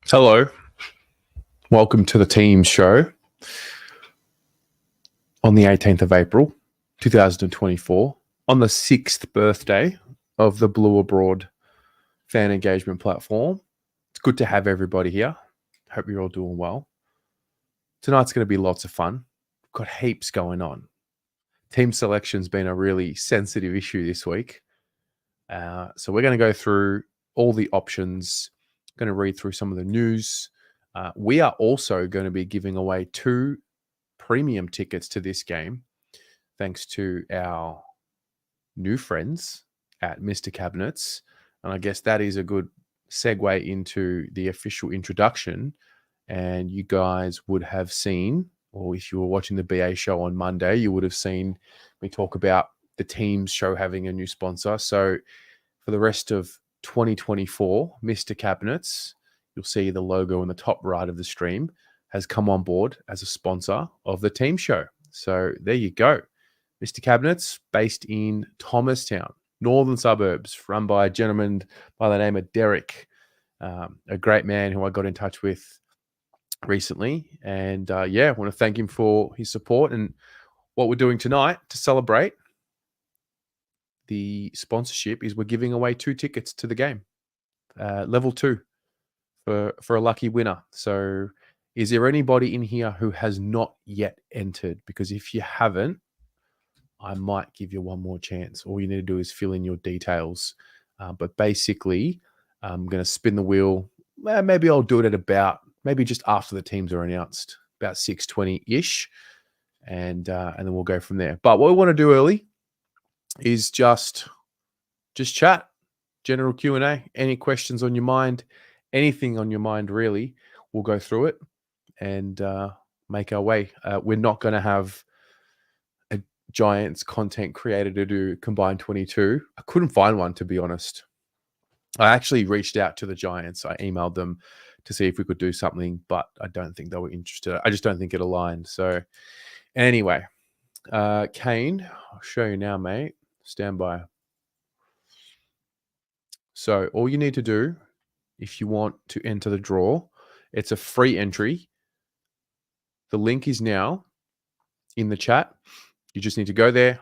Hello, welcome to the team show on the 18th of April, 2024, on the 6th birthday of the Blue Abroad fan engagement platform. It's good to have everybody here. Hope you're all doing well. Tonight's going to be lots of fun. We've got heaps going on. Team selection's been a really sensitive issue this week. So we're going to go through all the options, going to read through some of the news. We are also going to be giving away 2 premium tickets to this game, thanks to our new friends at Mr. Cabinets. And I guess that is a good segue into the official introduction. And you guys would have seen, or if you were watching the BA show on Monday, you would have seen me talk about the team's show having a new sponsor. So for the rest of 2024, Mr. Cabinets, you'll see the logo in the top right of the stream, has come on board as a sponsor of the team show. So there you go. Mr. Cabinets, based in Thomastown, northern suburbs, run by a gentleman by the name of Derek, a great man who I got in touch with recently. And I want to thank him for his support. And what we're doing tonight to celebrate the sponsorship is we're giving away 2 tickets to the game, level 2 for a lucky winner. So is there anybody in here who has not yet entered? Because if you haven't, I might give you one more chance. All you need to do is fill in your details. But basically, I'm going to spin the wheel. Maybe I'll do it at maybe just after the teams are announced, about 6:20-ish. And then we'll go from there. But what we want to do early is just chat, general Q&A, any questions on your mind, anything on your mind, really. We'll go through it and make our way. We're not going to have a Giants content creator to do Combined 22. I couldn't find one, to be honest. I actually reached out to the Giants. I emailed them to see if we could do something, but I don't think they were interested. I just don't think it aligned. So anyway, Kane, I'll show you now, mate. Stand by. So all you need to do, if you want to enter the draw, it's a free entry. The link is now in the chat. You just need to go there,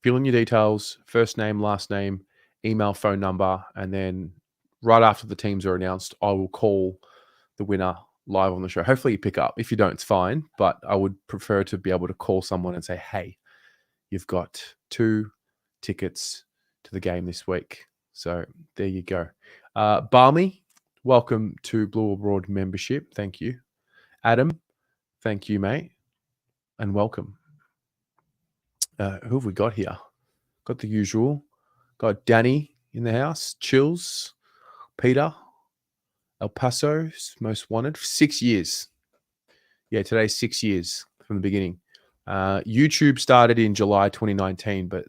fill in your details, first name, last name, email, phone number, and then right after the teams are announced, I will call the winner live on the show. Hopefully you pick up. If you don't, it's fine, but I would prefer to be able to call someone and say, hey, you've got 2 tickets to the game this week. So there you go. Barmy, welcome to Blue Abroad membership. Thank you. Adam, thank you, mate. And welcome. Who have we got here? Got the usual. Got Danny in the house. Chills. Peter. El Paso's most wanted. 6 years. Yeah, today's 6 years from the beginning. YouTube started in July 2019, but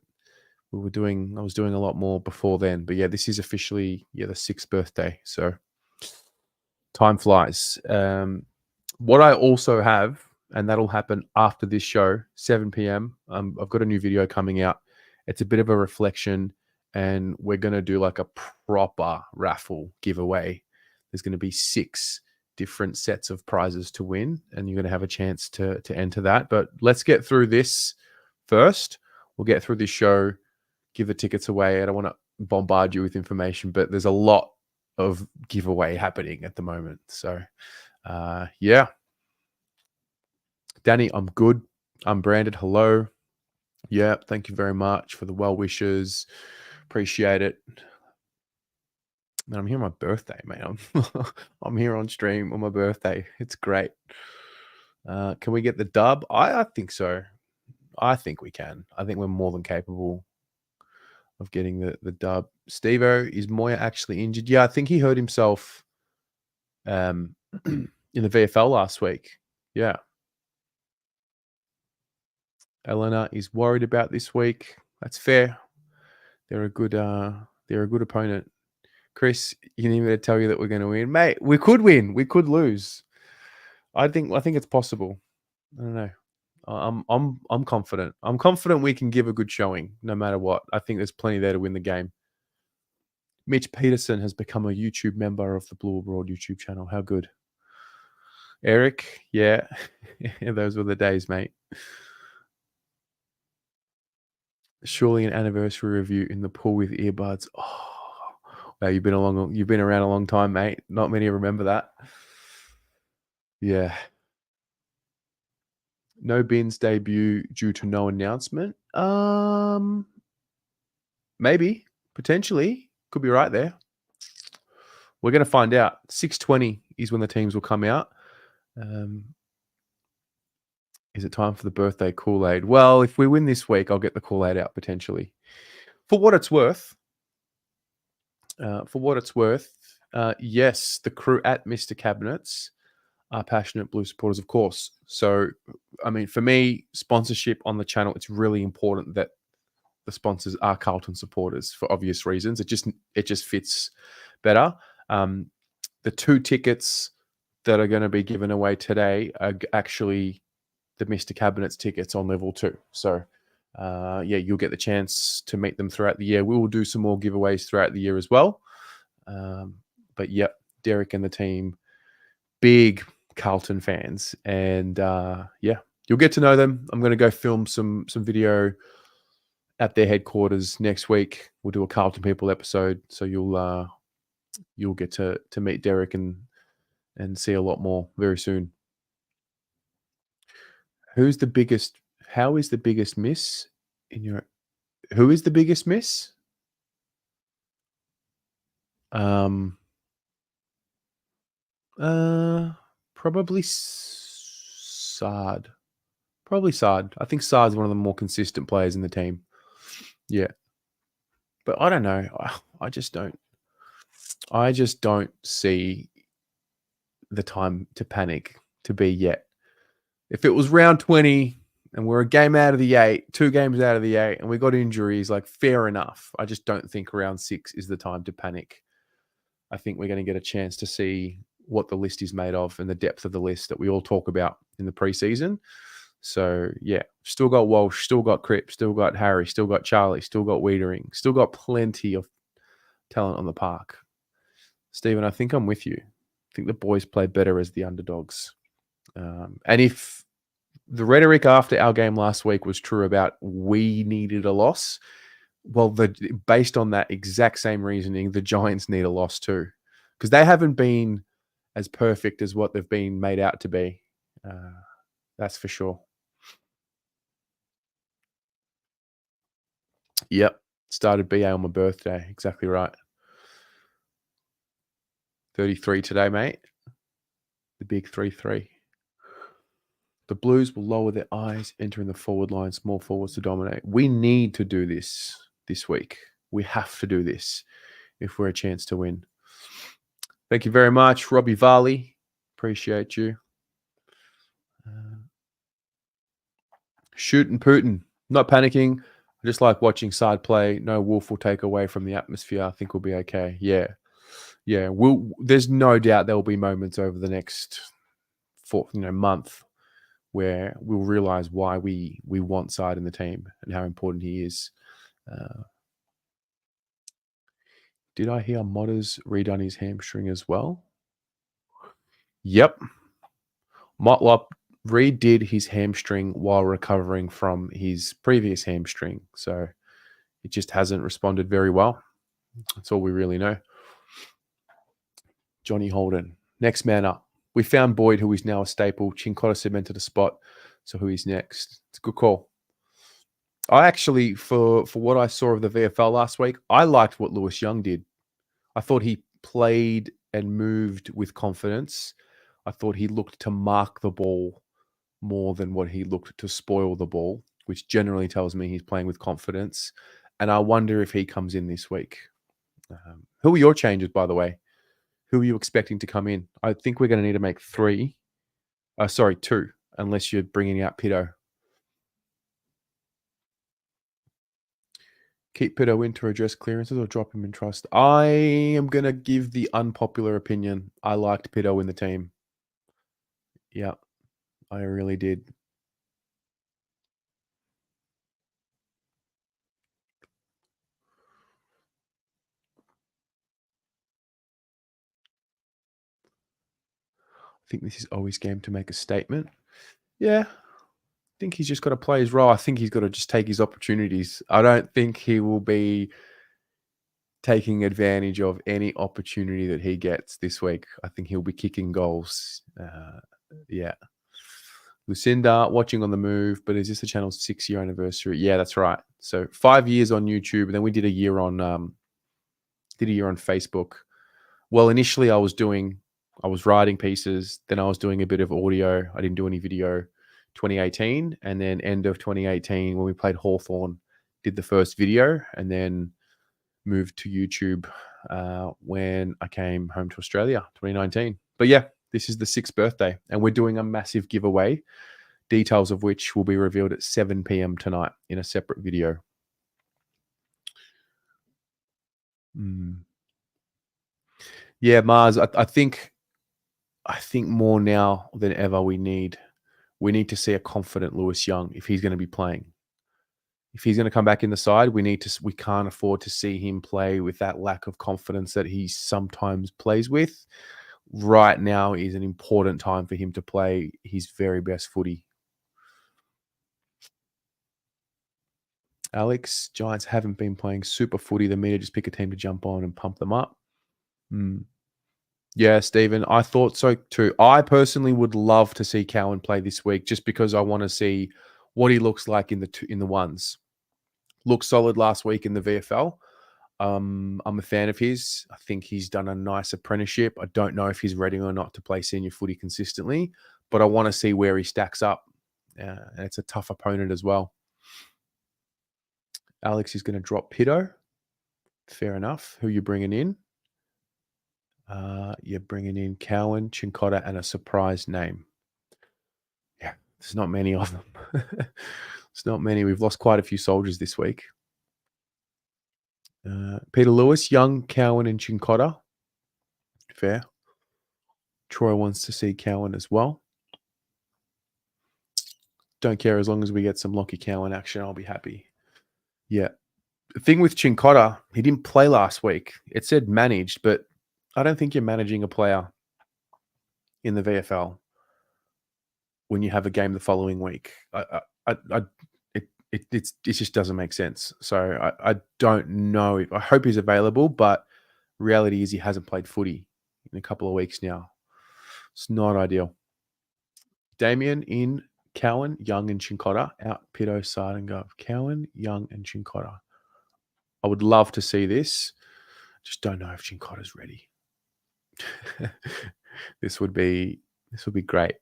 I was doing a lot more before then. But yeah, this is officially the 6th birthday. So time flies. What I also have, and that'll happen after this show, 7 p.m. I've got a new video coming out. It's a bit of a reflection, and we're going to do like a proper raffle giveaway. There's going to be 6 different sets of prizes to win, and you're going to have a chance to enter that. But let's get through this first. We'll get through this show, give the tickets away. I don't want to bombard you with information, but there's a lot of giveaway happening at the moment. So, Danny, I'm good. I'm branded. Hello. Yeah, thank you very much for the well wishes. Appreciate it. And I'm here on my birthday, man. I'm here on stream on my birthday. It's great. Can we get the dub? I think so. I think we can. I think we're more than capable of getting the dub. Steve-O, is Moya actually injured? Yeah, I think he hurt himself in the VFL last week. Yeah. Elena is worried about this week. That's fair. They're a good opponent. Chris, you need me to tell you that we're going to win, mate. We could win. We could lose. I think it's possible. I don't know. I'm confident. I'm confident we can give a good showing, no matter what. I think there's plenty there to win the game. Mitch Peterson has become a YouTube member of the Blue Abroad YouTube channel. How good. Eric, yeah. Those were the days, mate. Surely an anniversary review in the pool with earbuds. Oh, wow, you've been around a long time, mate. Not many remember that. Yeah. No Bin's debut due to no announcement. Maybe, potentially. Could be right there. We're going to find out. 6:20 is when the teams will come out. Is it time for the birthday Kool-Aid? Well, if we win this week, I'll get the Kool-Aid out potentially. For what it's worth, yes, the crew at Mr. Cabinets are passionate Blue supporters, of course. So, I mean, for me, sponsorship on the channel, it's really important that the sponsors are Carlton supporters for obvious reasons. It just fits better. The 2 tickets that are going to be given away today are actually the Mr. Cabinets tickets on level 2. So, yeah, you'll get the chance to meet them throughout the year. We will do some more giveaways throughout the year as well. But yep, Derek and the team, big Carlton fans, and yeah, you'll get to know them. I'm going to go film some video at their headquarters next week. We'll do a Carlton People episode, so you'll get to meet Derek and see a lot more very soon. Who's the biggest? How is the biggest miss in your? Who is the biggest miss? Probably Sard. Probably Sard. I think Sard's one of the more consistent players in the team. Yeah, but I don't know. I just don't. I just don't see the time to panic to be yet. If it was round 20 and we're a game out of the 8, 2 games out of the 8, and we got injuries, like fair enough. I just don't think round 6 is the time to panic. I think we're going to get a chance to see what the list is made of and the depth of the list that we all talk about in the preseason. So, yeah, still got Walsh, still got Cripps, still got Harry, still got Charlie, still got Wiedering, still got plenty of talent on the park. Stephen, I think I'm with you. I think the boys play better as the underdogs. And if the rhetoric after our game last week was true about we needed a loss, well, based on that exact same reasoning, the Giants need a loss too, because they haven't been as perfect as what they've been made out to be. That's for sure. Yep. Started BA on my birthday. Exactly right. 33 today, mate. The big 3-3. The Blues will lower their eyes, entering the forward line, small forwards to dominate. We need to do this week. We have to do this if we're a chance to win. Thank you very much, Robbie Varley. Appreciate you. Shooting Putin. Not panicking. I just like watching side play. No wolf will take away from the atmosphere. I think we'll be okay. Yeah. Yeah. There's no doubt there will be moments over the next month where we'll realize why we want Side in the team and how important he is. Did I hear Motters redone his hamstring as well? Yep. Motlop redid his hamstring while recovering from his previous hamstring. So it just hasn't responded very well. That's all we really know. Johnny Holden, next man up. We found Boyd, who is now a staple. Chincotta cemented a spot. So who is next? It's a good call. I actually, for what I saw of the VFL last week, I liked what Lewis Young did. I thought he played and moved with confidence. I thought he looked to mark the ball more than what he looked to spoil the ball, which generally tells me he's playing with confidence. And I wonder if he comes in this week. Who are your changes, by the way? Who are you expecting to come in? I think we're going to need to make 2, unless you're bringing out Pitto. Keep Pitto in to address clearances or drop him in trust. I am going to give the unpopular opinion. I liked Pitto in the team. Yeah, I really did. think this is always game to make a statement. Yeah, I think he's just got to play his role. I think he's got to just take his opportunities. I don't think he will be taking advantage of any opportunity that he gets this week. I think he'll be kicking goals. Yeah. Lucinda, watching on the move, but is this the channel's 6-year anniversary? Yeah, that's right. So 5 years on YouTube, and then we did a year on Facebook. Well, initially I was writing pieces, then I was doing a bit of audio. I didn't do any video. 2018, and then end of 2018 when we played Hawthorn, did the first video, and then moved to YouTube when I came home to Australia, 2019. But yeah, this is the 6th birthday, and we're doing a massive giveaway, details of which will be revealed at 7 p.m. tonight in a separate video. Yeah, Mars, I think more now than ever we need to see a confident Lewis Young if he's going to be playing. If he's going to come back in the side, we can't afford to see him play with that lack of confidence that he sometimes plays with. Right now is an important time for him to play his very best footy. Alex, Giants haven't been playing super footy. The media just pick a team to jump on and pump them up. Yeah, Stephen, I thought so too. I personally would love to see Cowan play this week just because I want to see what he looks like in the ones. Looked solid last week in the VFL. I'm a fan of his. I think he's done a nice apprenticeship. I don't know if he's ready or not to play senior footy consistently, but I want to see where he stacks up. And it's a tough opponent as well. Alex is going to drop Pitto. Fair enough. Who are you bringing in? You're bringing in Cowan, Chincotta, and a surprise name. Yeah, there's not many of them. It's not many. We've lost quite a few soldiers this week. Peter Lewis, Young, Cowan, and Chincotta. Fair. Troy wants to see Cowan as well. Don't care as long as we get some Lockie Cowan action. I'll be happy. Yeah. The thing with Chincotta, he didn't play last week. It said managed, but I don't think you're managing a player in the VFL when you have a game the following week. It just doesn't make sense. So I don't know. I hope he's available, but reality is he hasn't played footy in a couple of weeks now. It's not ideal. Damien in Cowan, Young, and Chincotta. Out Pitto, Side, and Gov. Cowan, Young, and Chincotta. I would love to see this. Just don't know if Chincotta's ready. This would be great.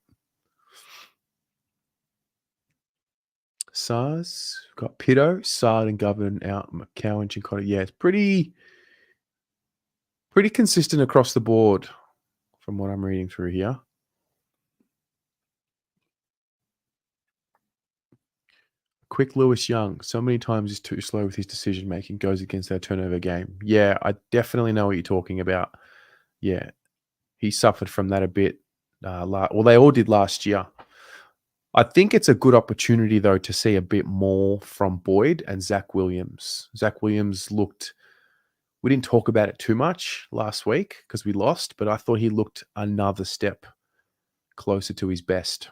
SARS got Pitto, Sard, and Govern out. McKay, Chincotta. Yeah, it's pretty consistent across the board from what I'm reading through here. Quick Lewis Young. So many times he's too slow with his decision making. Goes against our turnover game. Yeah, I definitely know what you're talking about. Yeah, he suffered from that a bit. Well, they all did last year. I think it's a good opportunity, though, to see a bit more from Boyd and Zach Williams. Zach Williams looked... We didn't talk about it too much last week because we lost, but I thought he looked another step closer to his best.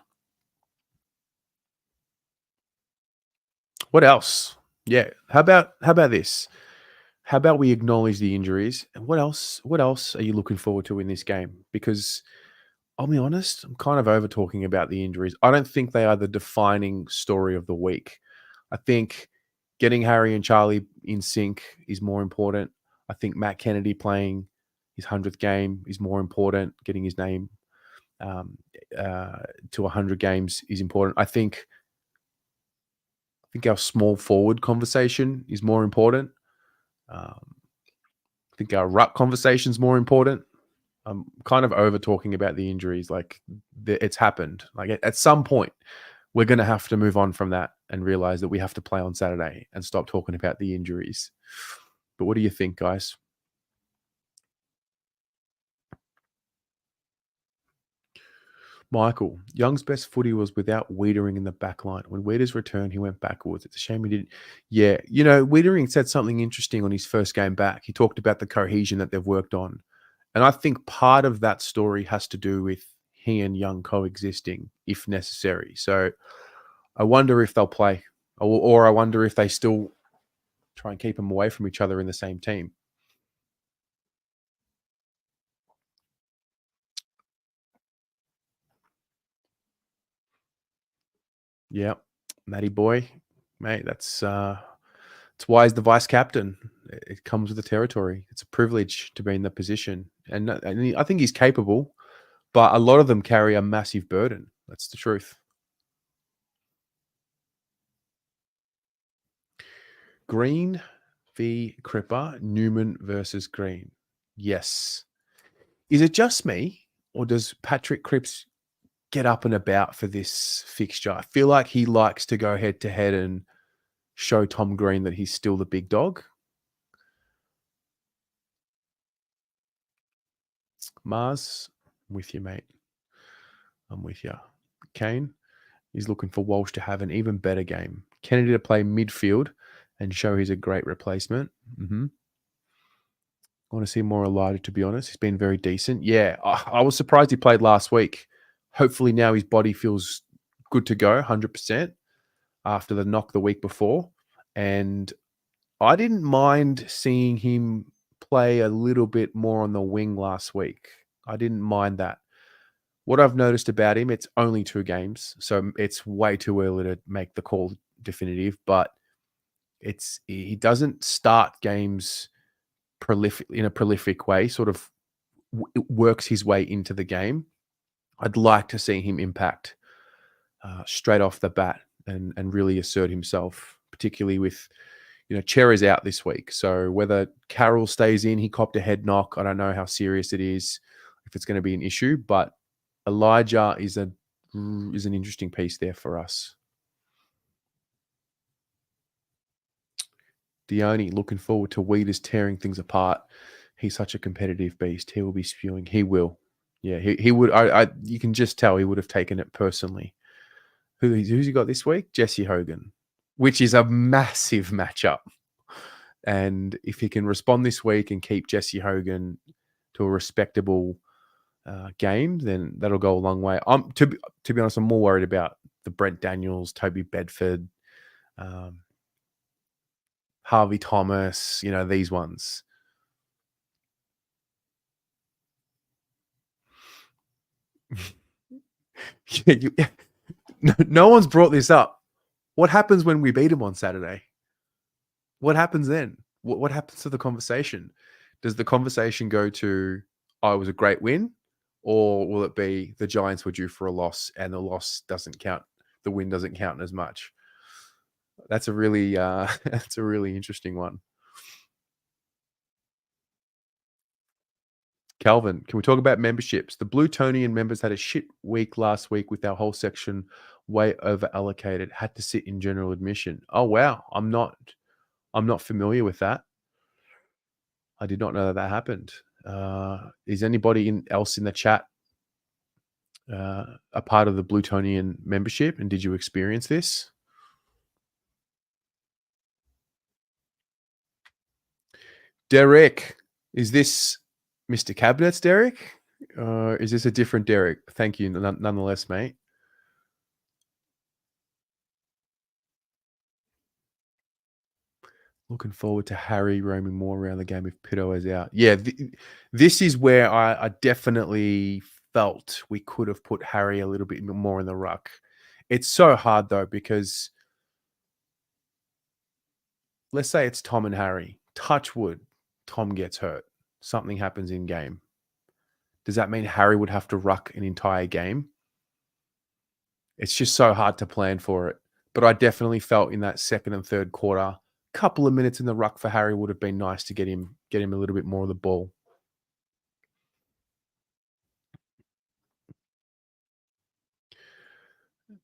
What else? Yeah. How about this? How about we acknowledge the injuries? And what else are you looking forward to in this game? Because I'll be honest, I'm kind of over talking about the injuries. I don't think they are the defining story of the week. I think getting Harry and Charlie in sync is more important. I think Matt Kennedy playing his 100th game is more important. Getting his name to 100 games is important. I think our small forward conversation is more important. I think our ruck conversation is more important. I'm kind of over talking about the injuries. Like it's happened. Like at some point, we're going to have to move on from that and realize that we have to play on Saturday and stop talking about the injuries. But what do you think, guys? Michael, Young's best footy was without Wiedering in the back line. When Wieders returned, he went backwards. It's a shame he didn't. Yeah, Wiedering said something interesting on his first game back. He talked about the cohesion that they've worked on. And I think part of that story has to do with he and Young coexisting if necessary. So I wonder if they'll play, or I wonder if they still try and keep them away from each other in the same team. Yeah, Matty boy, mate. That's why he's the vice captain. It comes with the territory. It's a privilege to be in the position, and I think he's capable. But a lot of them carry a massive burden. That's the truth. Green v Cripper, Newman versus Green. Yes. Is it just me, or does Patrick Cripps get up and about for this fixture? I feel like he likes to go head to head and show Tom Green that he's still the big dog. Mars, I'm with you, mate. I'm with you. Kane is looking for Walsh to have an even better game. Kennedy to play midfield and show he's a great replacement. I want to see more Elijah, to be honest. He's been very decent. Yeah, I was surprised he played last week. Hopefully now his body feels good to go, 100%, after the knock the week before. And I didn't mind seeing him play a little bit more on the wing last week. I didn't mind that. What I've noticed about him, it's only 2 games, so it's way too early to make the call definitive, but he doesn't start games in a prolific way, sort of works his way into the game. I'd like to see him impact straight off the bat and really assert himself, particularly with, Cherry's out this week. So whether Carroll stays in, he copped a head knock. I don't know how serious it is, if it's going to be an issue, but Elijah is an interesting piece there for us. Dione, looking forward to Weeders tearing things apart. He's such a competitive beast. He will be spewing. He will. Yeah, he would. You can just tell he would have taken it personally. Who's he got this week? Jesse Hogan, which is a massive matchup. And if he can respond this week and keep Jesse Hogan to a respectable game, then that'll go a long way. To be honest, I'm more worried about the Brent Daniels, Toby Bedford, Harvey Thomas, these ones. No one's brought this up. What happens when we beat him on Saturday? What happens then? What happens to the conversation? Does the conversation go to, oh, it was a great win? Or will it be the Giants were due for a loss and the loss doesn't count? The win doesn't count as much. That's a really that's a really interesting one. Calvin, can we talk about memberships? The Blutonian members had a shit week last week with our whole section way over allocated. Had to sit in general admission. Oh wow, I'm not familiar with that. I did not know that happened. Is anybody else in the chat a part of the Blutonian membership, and did you experience this? Derek, is this Mr. Cabinets, Derek? Is this a different Derek? Thank you, nonetheless, mate. Looking forward to Harry roaming more around the game if Pitto is out. Yeah, this is where I definitely felt we could have put Harry a little bit more in the ruck. It's so hard, though, because let's say it's Tom and Harry. Touch wood, Tom gets hurt. Something happens in game. Does that mean Harry would have to ruck an entire game? It's just so hard to plan for it. But I definitely felt in that second and third quarter, couple of minutes in the ruck for Harry would have been nice to get him a little bit more of the ball.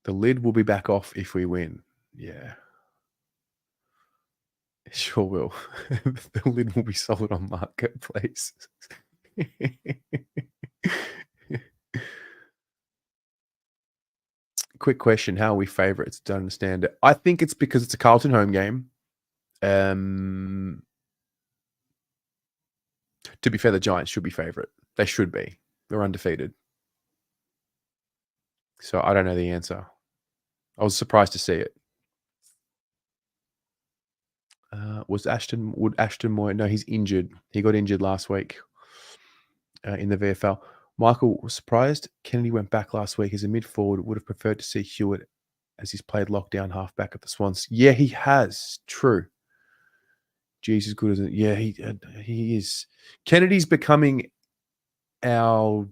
The lid will be back off if we win. Yeah. It sure will. The lid will be sold on Marketplace. Quick question. How are we favourites? Don't understand it. I think it's because it's a Carlton home game. To be fair, the Giants should be favourite. They should be. They're undefeated. So I don't know the answer. I was surprised to see it. Would Ashton Moore? No, he's injured. He got injured last week in the VFL. Michael was surprised Kennedy went back last week as a mid forward. Would have preferred to see Hewitt as he's played lockdown halfback at the Swans. Yeah, he has. True. Jeez, as good as it. Yeah, he is. Kennedy's becoming our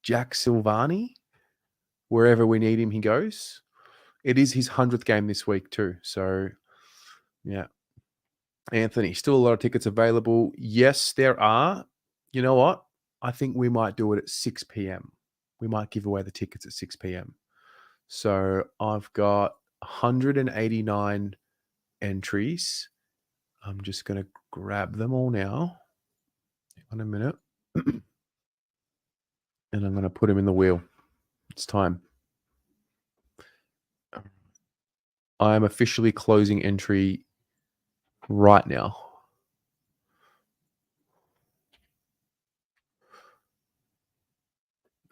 Jack Silvani. Wherever we need him, he goes. It is his 100th game this week too. So, yeah. Anthony, still a lot of tickets available. Yes, there are. You know what? I think we might do it at 6 p.m. We might give away the tickets at 6 p.m. So I've got 189 entries. I'm just going to grab them all now. In a minute. And I'm going to put them in the wheel. It's time. I am officially closing entry right now.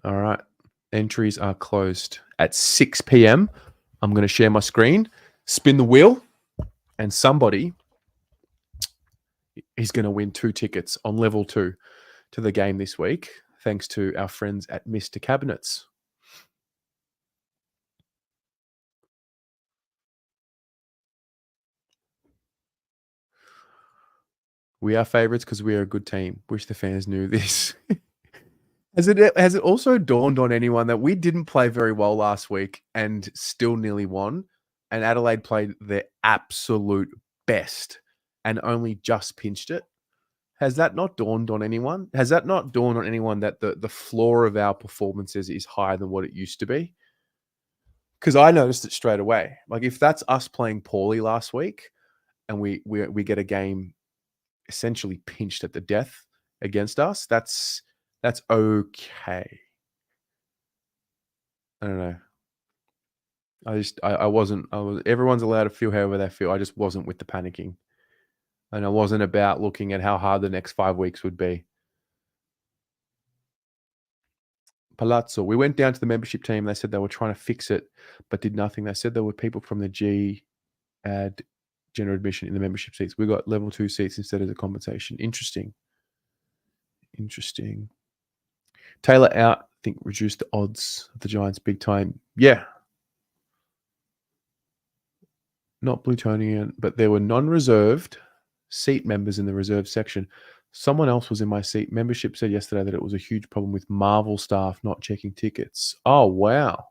All right. Entries are closed at 6 p.m. I'm going to share my screen, spin the wheel, and somebody is going to win 2 tickets on level 2 to the game this week, thanks to our friends at Mr. Cabinets. We are favourites because we are a good team. Wish the fans knew this. Has it also dawned on anyone that we didn't play very well last week and still nearly won? And Adelaide played their absolute best and only just pinched it? Has that not dawned on anyone? Has that not dawned on anyone that the floor of our performances is higher than what it used to be? Because I noticed it straight away. Like if that's us playing poorly last week and we get a game essentially pinched at the death against us, that's okay. I don't know. I wasn't. Everyone's allowed to feel however they feel. I just wasn't with the panicking, and I wasn't about looking at how hard the next 5 weeks would be. Palazzo. We went down to the membership team. They said they were trying to fix it, but did nothing. They said there were people from the G add general admission in the membership seats. We got level 2 seats instead of the compensation. Interesting. Taylor out, I think, reduced the odds of the Giants big time. Yeah. Not Blutonian, but there were non-reserved seat members in the reserve section. Someone else was in my seat. Membership said yesterday that it was a huge problem with Marvel staff not checking tickets. Oh, wow.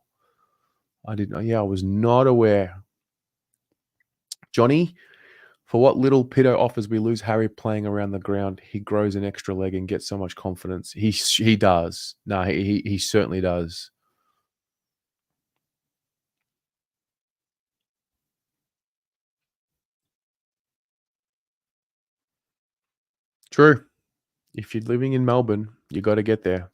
I didn't know. Yeah, I was not aware. Johnny, for what little Pitto offers, we lose Harry playing around the ground. He grows an extra leg and gets so much confidence. He does. No, he certainly does. True. If you're living in Melbourne, you got to get there.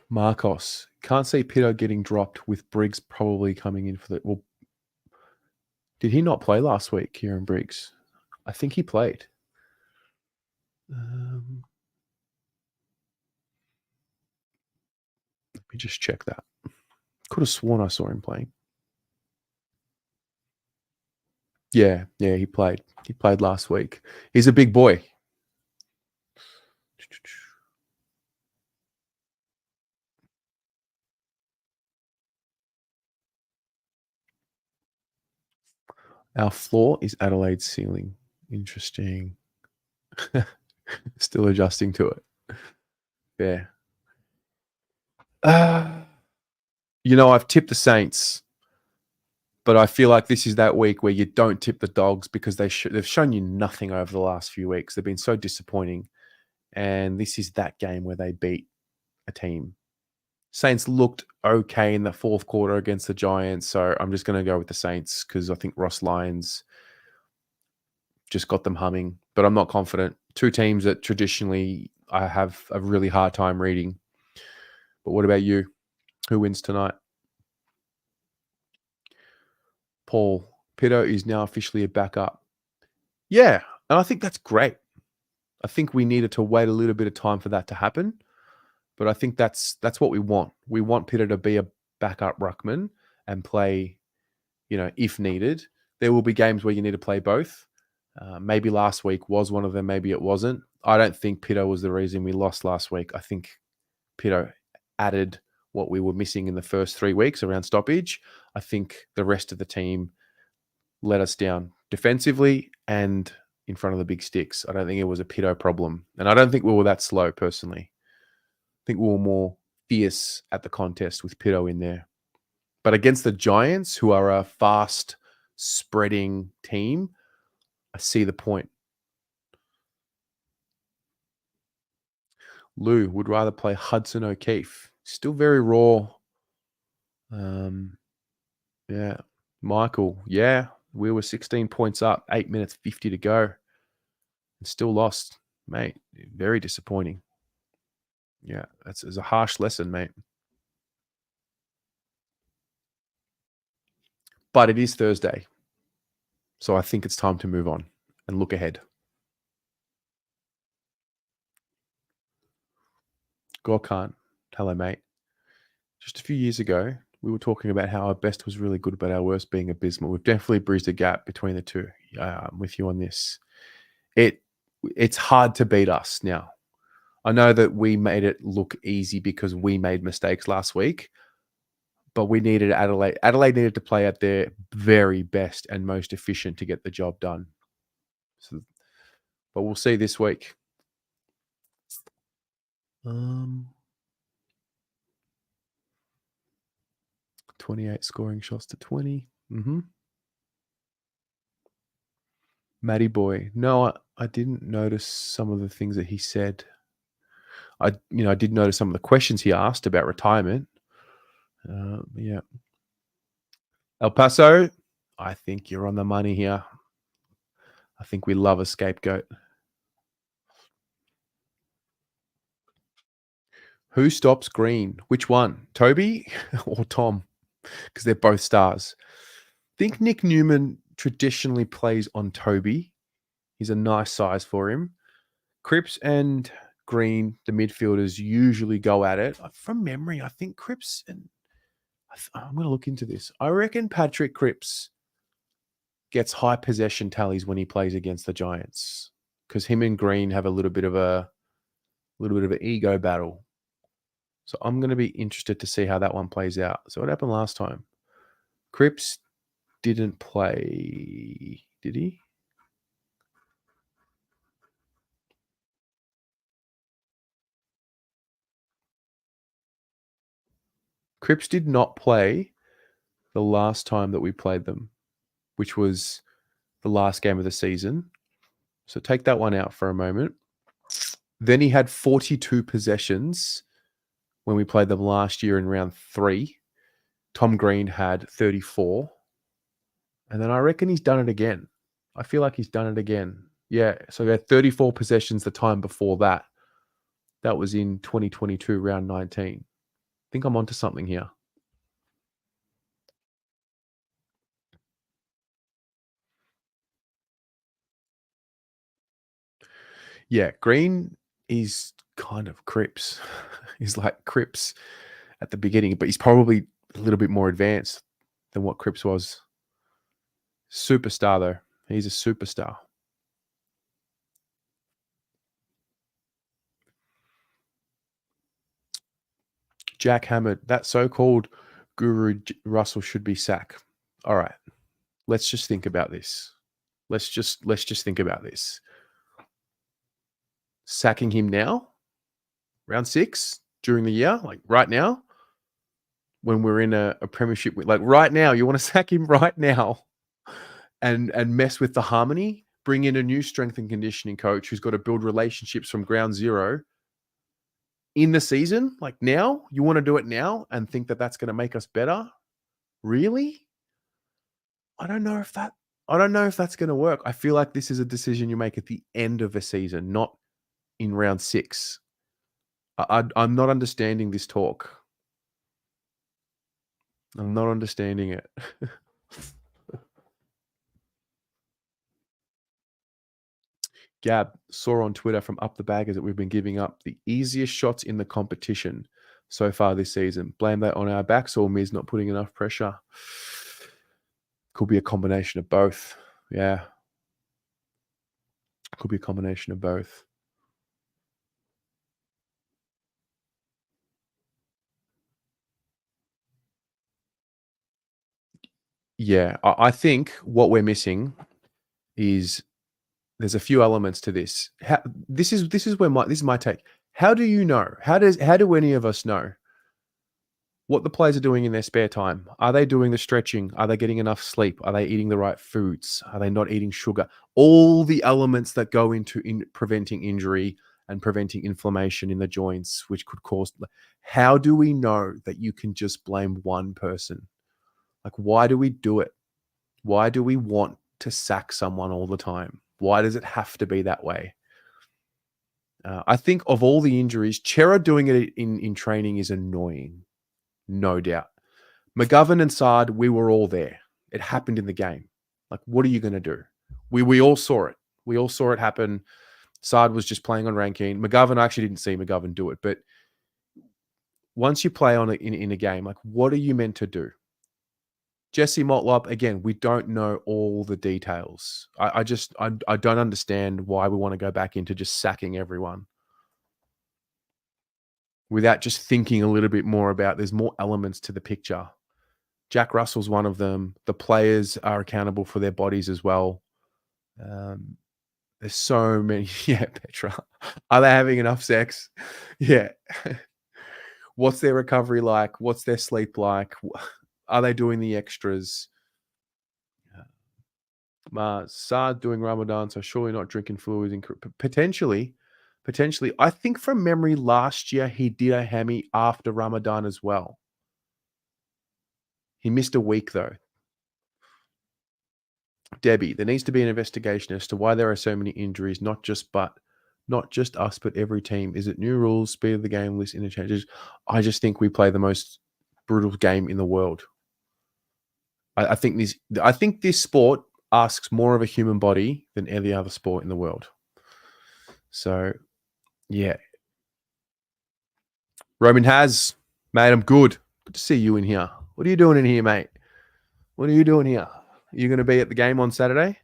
Marcos. Can't see Pitto getting dropped with Briggs probably coming in for the... Well, did he not play last week, Kieran Briggs? I think he played. Let me just check that. Could have sworn I saw him playing. Yeah, he played. He played last week. He's a big boy. Our floor is Adelaide's ceiling. Interesting. Still adjusting to it. Yeah. I've tipped the Saints, but I feel like this is that week where you don't tip the Dogs because they've shown you nothing over the last few weeks. They've been so disappointing. And this is that game where they beat a team. Saints looked okay in the fourth quarter against the Giants, so I'm just going to go with the Saints because I think Ross Lyons just got them humming, but I'm not confident. 2 teams that traditionally I have a really hard time reading. But what about you? Who wins tonight? Paul, Pitto is now officially a backup. Yeah, and I think that's great. I think we needed to wait a little bit of time for that to happen, but I think that's what we want. We want Pitto to be a backup ruckman and play, if needed. There will be games where you need to play both. Maybe last week was one of them. Maybe it wasn't. I don't think Pitto was the reason we lost last week. I think Pitto added what we were missing in the first 3 weeks around stoppage. I think the rest of the team let us down defensively and in front of the big sticks. I don't think it was a Pitto problem. And I don't think we were that slow, personally. I think we were more fierce at the contest with Pitto in there. But against the Giants, who are a fast spreading team, I see the point. Lou would rather play Hudson O'Keefe. Still very raw. Yeah. Michael, yeah. We were 16 points up, 8 minutes 50 to go. And still lost, mate. Very disappointing. Yeah, it's a harsh lesson, mate. But it is Thursday. So I think it's time to move on and look ahead. Gorkhan, hello, mate. Just a few years ago, we were talking about how our best was really good, but our worst being abysmal. We've definitely bridged a gap between the two. I'm with you on this. It's hard to beat us now. I know that we made it look easy because we made mistakes last week, but we needed Adelaide. Adelaide needed to play at their very best and most efficient to get the job done. So, but we'll see this week. 28 scoring shots to 20. Matty boy. No, I didn't notice some of the things that he said. I did notice some of the questions he asked about retirement. Yeah. El Paso, I think you're on the money here. I think we love a scapegoat. Who stops Green? Which one? Toby or Tom? Because they're both stars. I think Nick Newman traditionally plays on Toby. He's a nice size for him. Cripps and Green, the midfielders, usually go at it. From memory, I think Cripps and I'm going to look into this. I reckon Patrick Cripps gets high possession tallies when he plays against the Giants because him and Green have a little bit of an ego battle. So I'm going to be interested to see how that one plays out. So what happened last time? Cripps didn't play, did he? Cripps did not play the last time that we played them, which was the last game of the season. So take that one out for a moment. Then he had 42 possessions when we played them last year in round 3. Tom Green had 34. And then I reckon he's done it again. I feel like he's done it again. Yeah. So he had 34 possessions the time before that. That was in 2022, round 19. I think I'm onto something here. Yeah. Green is kind of Cripps. He's like Cripps at the beginning, but he's probably a little bit more advanced than what Cripps was. Superstar, though. He's a superstar. Jack Hammett, that so-called guru Russell should be sacked. All right, let's just think about this. Let's just think about this. Sacking him now, round 6 during the year, like right now, when we're in a premiership, like right now, you want to sack him right now, and mess with the harmony. Bring in a new strength and conditioning coach who's got to build relationships from ground zero in the season, like now. You want to do it now and think that that's going to make us better? Really? I don't know if that's going to work. I feel like this is a decision you make at the end of a season, not in round 6. I'm not understanding this talk. I'm not understanding it. Gab saw on Twitter from Up the Baggers that we've been giving up the easiest shots in the competition so far this season. Blame that on our backs or Miz not putting enough pressure. Could be a combination of both. Yeah. Could be a combination of both. Yeah. I think what we're missing is there's a few elements to this. This is my take. How do you know? How do any of us know what the players are doing in their spare time? Are they doing the stretching? Are they getting enough sleep? Are they eating the right foods? Are they not eating sugar? All the elements that go into preventing injury and preventing inflammation in the joints, which could cause. How do we know that you can just blame one person? Like, why do we do it? Why do we want to sack someone all the time? Why does it have to be that way? I think of all the injuries, Chera doing it in training is annoying. No doubt. McGovern and Sard, we were all there. It happened in the game. Like, what are you going to do? We all saw it. We all saw it happen. Sard was just playing on ranking. McGovern, I actually didn't see McGovern do it. But once you play on it in a game, like, what are you meant to do? Jesse Motlop, again, we don't know all the details. I don't understand why we want to go back into just sacking everyone without just thinking a little bit more about there's more elements to the picture. Jack Russell's one of them. The players are accountable for their bodies as well. There's so many. Yeah, Petra. Are they having enough sex? Yeah. What's their recovery like? What's their sleep like? Are they doing the extras? Saad doing Ramadan, so surely not drinking fluids. Potentially. I think from memory last year, he did a hammy after Ramadan as well. He missed a week though. Debbie, there needs to be an investigation as to why there are so many injuries, not just us, but every team. Is it new rules, speed of the game, list interchanges? I just think we play the most brutal game in the world. I think this sport asks more of a human body than any other sport in the world. So, yeah. Roman has, mate, I'm good. Good to see you in here. What are you doing in here, mate? What are you doing here? Are you going to be at the game on Saturday?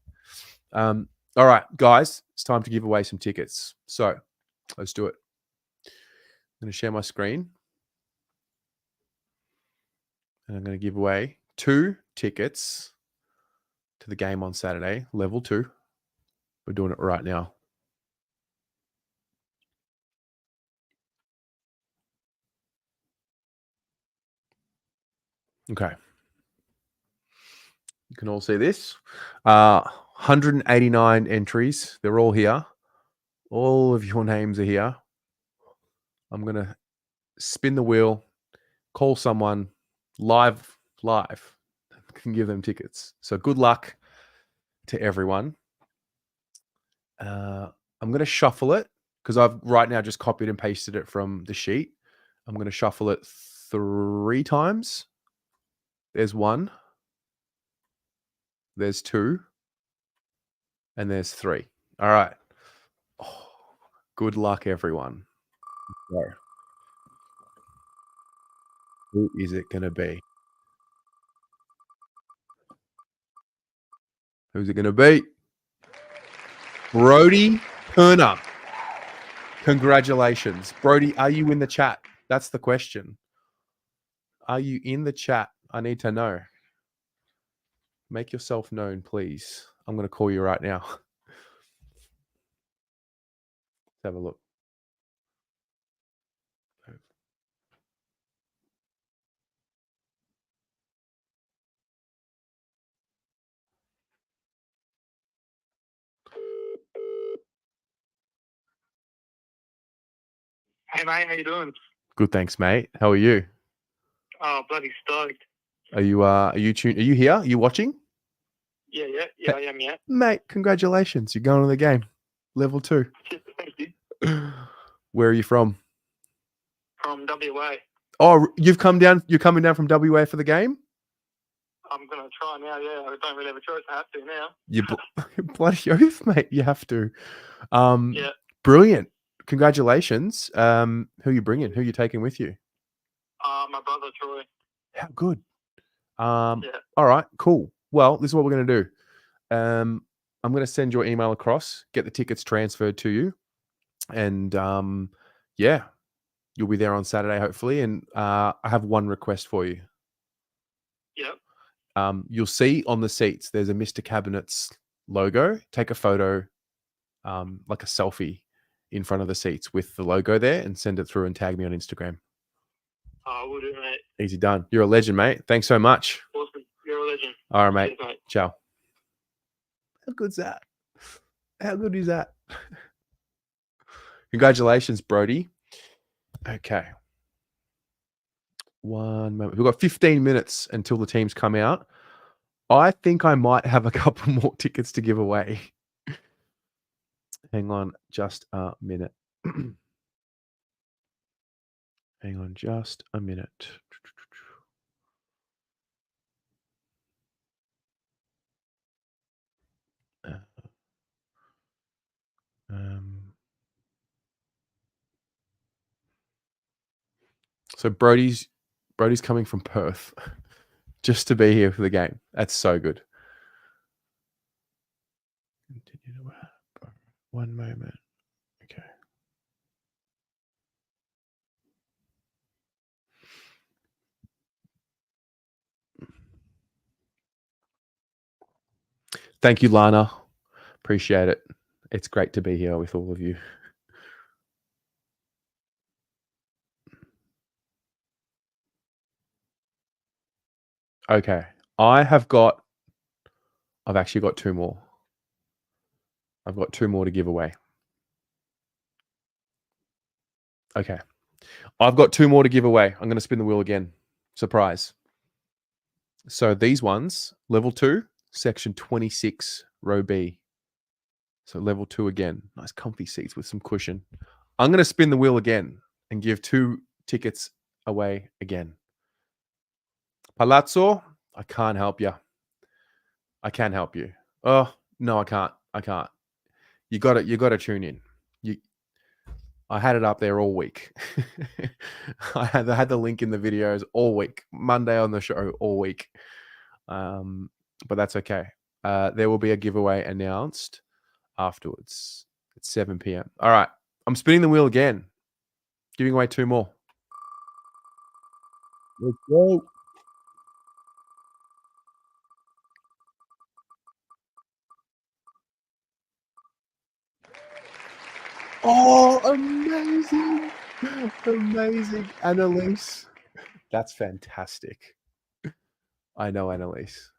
All right, guys, it's time to give away some tickets. So let's do it. I'm going to share my screen. And I'm going to give away 2 tickets to the game on Saturday, level 2. We're doing it right now. Okay. You can all see this. 189 entries. They're all here. All of your names are here. I'm going to spin the wheel, call someone live, can give them tickets. So good luck to everyone. I'm going to shuffle it because I've right now just copied and pasted it from the sheet. I'm going to shuffle it 3 times. There's 1. There's 2. And there's 3. All right. Oh, good luck, everyone. So, who is it going to be? Who's it going to be? Brody Turner. Congratulations. Brody, are you in the chat? That's the question. Are you in the chat? I need to know. Make yourself known, please. I'm going to call you right now. Let's have a look. Hey mate, how you doing? Good, thanks, mate. How are you? Oh, bloody stoked. Are you tuned? Are you here? Are you watching? Yeah, I am, yeah. Mate, congratulations. You're going to the game. Level 2. Thank you. Where are you from? From WA. Oh, you're coming down from WA for the game? I'm going to try now, yeah. I don't really have a choice. I have to now. You bloody oath, mate. You have to. Yeah. Brilliant. Congratulations. Who are you bringing? Who are you taking with you? My brother, Troy. How good. Yeah. All right, cool. Well, this is what we're going to do. I'm going to send your email across, get the tickets transferred to you. And yeah, you'll be there on Saturday, hopefully. And I have one request for you. Yep. You'll see on the seats, there's a Mr. Cabinet's logo. Take a photo, like a selfie in front of the seats with the logo there and send it through and tag me on Instagram. I will do, mate. Easy done. You're a legend, mate. Thanks so much. Awesome. You're a legend. All right, mate. Cheers, mate. Ciao. How good's that? How good is that? Congratulations, Brody. Okay. One moment. We've got 15 minutes until the teams come out. I think I might have a couple more tickets to give away. Hang on just a minute. Hang on just a minute. So Brody's coming from Perth just to be here for the game. That's so good. Continue to app. One moment. Okay. Thank you, Lana. Appreciate it. It's great to be here with all of you. Okay. I've actually got two more. I've got two more to give away. Okay. I've got two more to give away. I'm going to spin the wheel again. Surprise. So these ones, level 2, section 26, row B. So level 2 again. Nice comfy seats with some cushion. I'm going to spin the wheel again and give 2 tickets away again. Palazzo, I can't help you. I can't help you. Oh, no, I can't. You got to tune in. I had it up there all week. I had the link in the videos all week. Monday on the show all week. But that's okay. There will be a giveaway announced afterwards at 7 p.m. All right. I'm spinning the wheel again. Giving away 2 more. Let's go. Oh, amazing. Amazing. Annalise. That's fantastic. I know Annalise.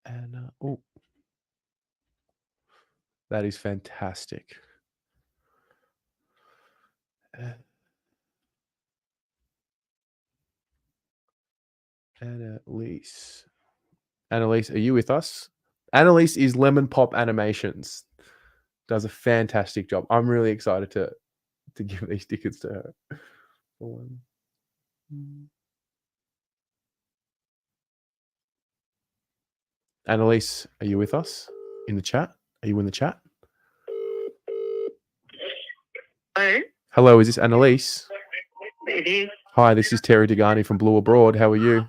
Anna. Oh. That is fantastic. Annalise. Annalise, are you with us? Annalise is Lemon Pop Animations. Does a fantastic job. I'm really excited to give these tickets to her. Annalise, are you with us in the chat? Are you in the chat? Hello? Hello, is this Annalise? It is. Hi, this is Terry Degani from Blue Abroad. How are you?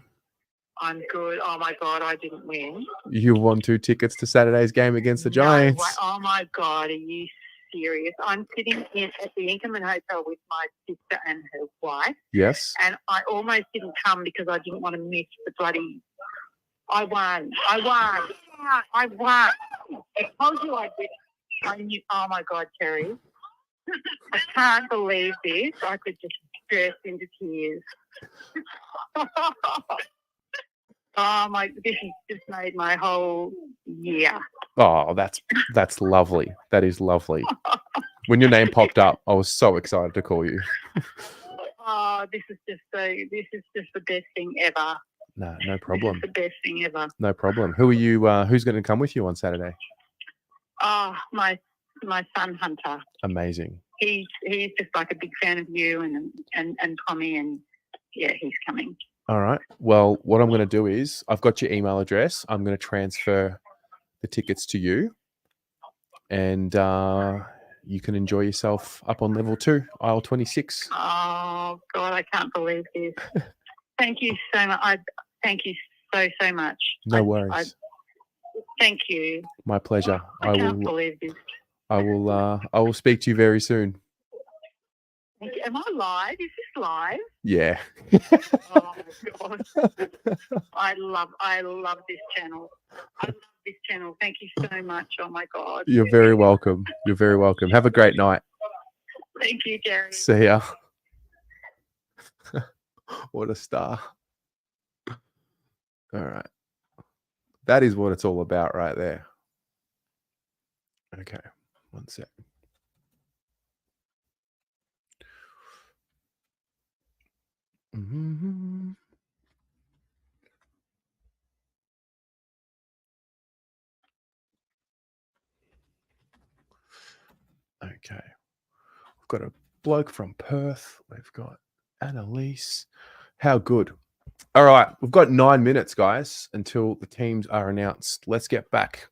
I'm good. Oh, my God, I didn't win. You won 2 tickets to Saturday's game against the Giants. No way. Oh, my God, are you serious? I'm sitting at the Inkerman Hotel with my sister and her wife. Yes. And I almost didn't come because I didn't want to miss the bloody... I won. I told you I did. I knew. Oh, my God, Terry. I can't believe this. I could just burst into tears. Oh, this has just made my whole year. Oh, that's lovely. That is lovely. When your name popped up, I was so excited to call you. Oh, this is just the best thing ever. No problem. This is the best thing ever. No problem. Who are you? Who's going to come with you on Saturday? Oh, my son Hunter. Amazing. he's just like a big fan of you and Tommy, and yeah, he's coming. All right. Well, what I'm going to do is I've got your email address. I'm going to transfer the tickets to you, and you can enjoy yourself up on level 2, aisle 26. Oh God, I can't believe this. Thank you so much. Thank you so much. No worries. Thank you. My pleasure. I can't believe this. I will speak to you very soon. Thank you. Am I live? Is this live? Yeah. Oh God. I love this channel. I love this channel. Thank you so much. Oh my God. You're very welcome. You're very welcome. Have a great night. Thank you, Jerry. See ya. What a star. All right. That is what it's all about right there. Okay. One sec. Mm-hmm. Okay. We've got a bloke from Perth. We've got Annalise. How good. All right. We've got 9 minutes, guys, until the teams are announced. Let's get back.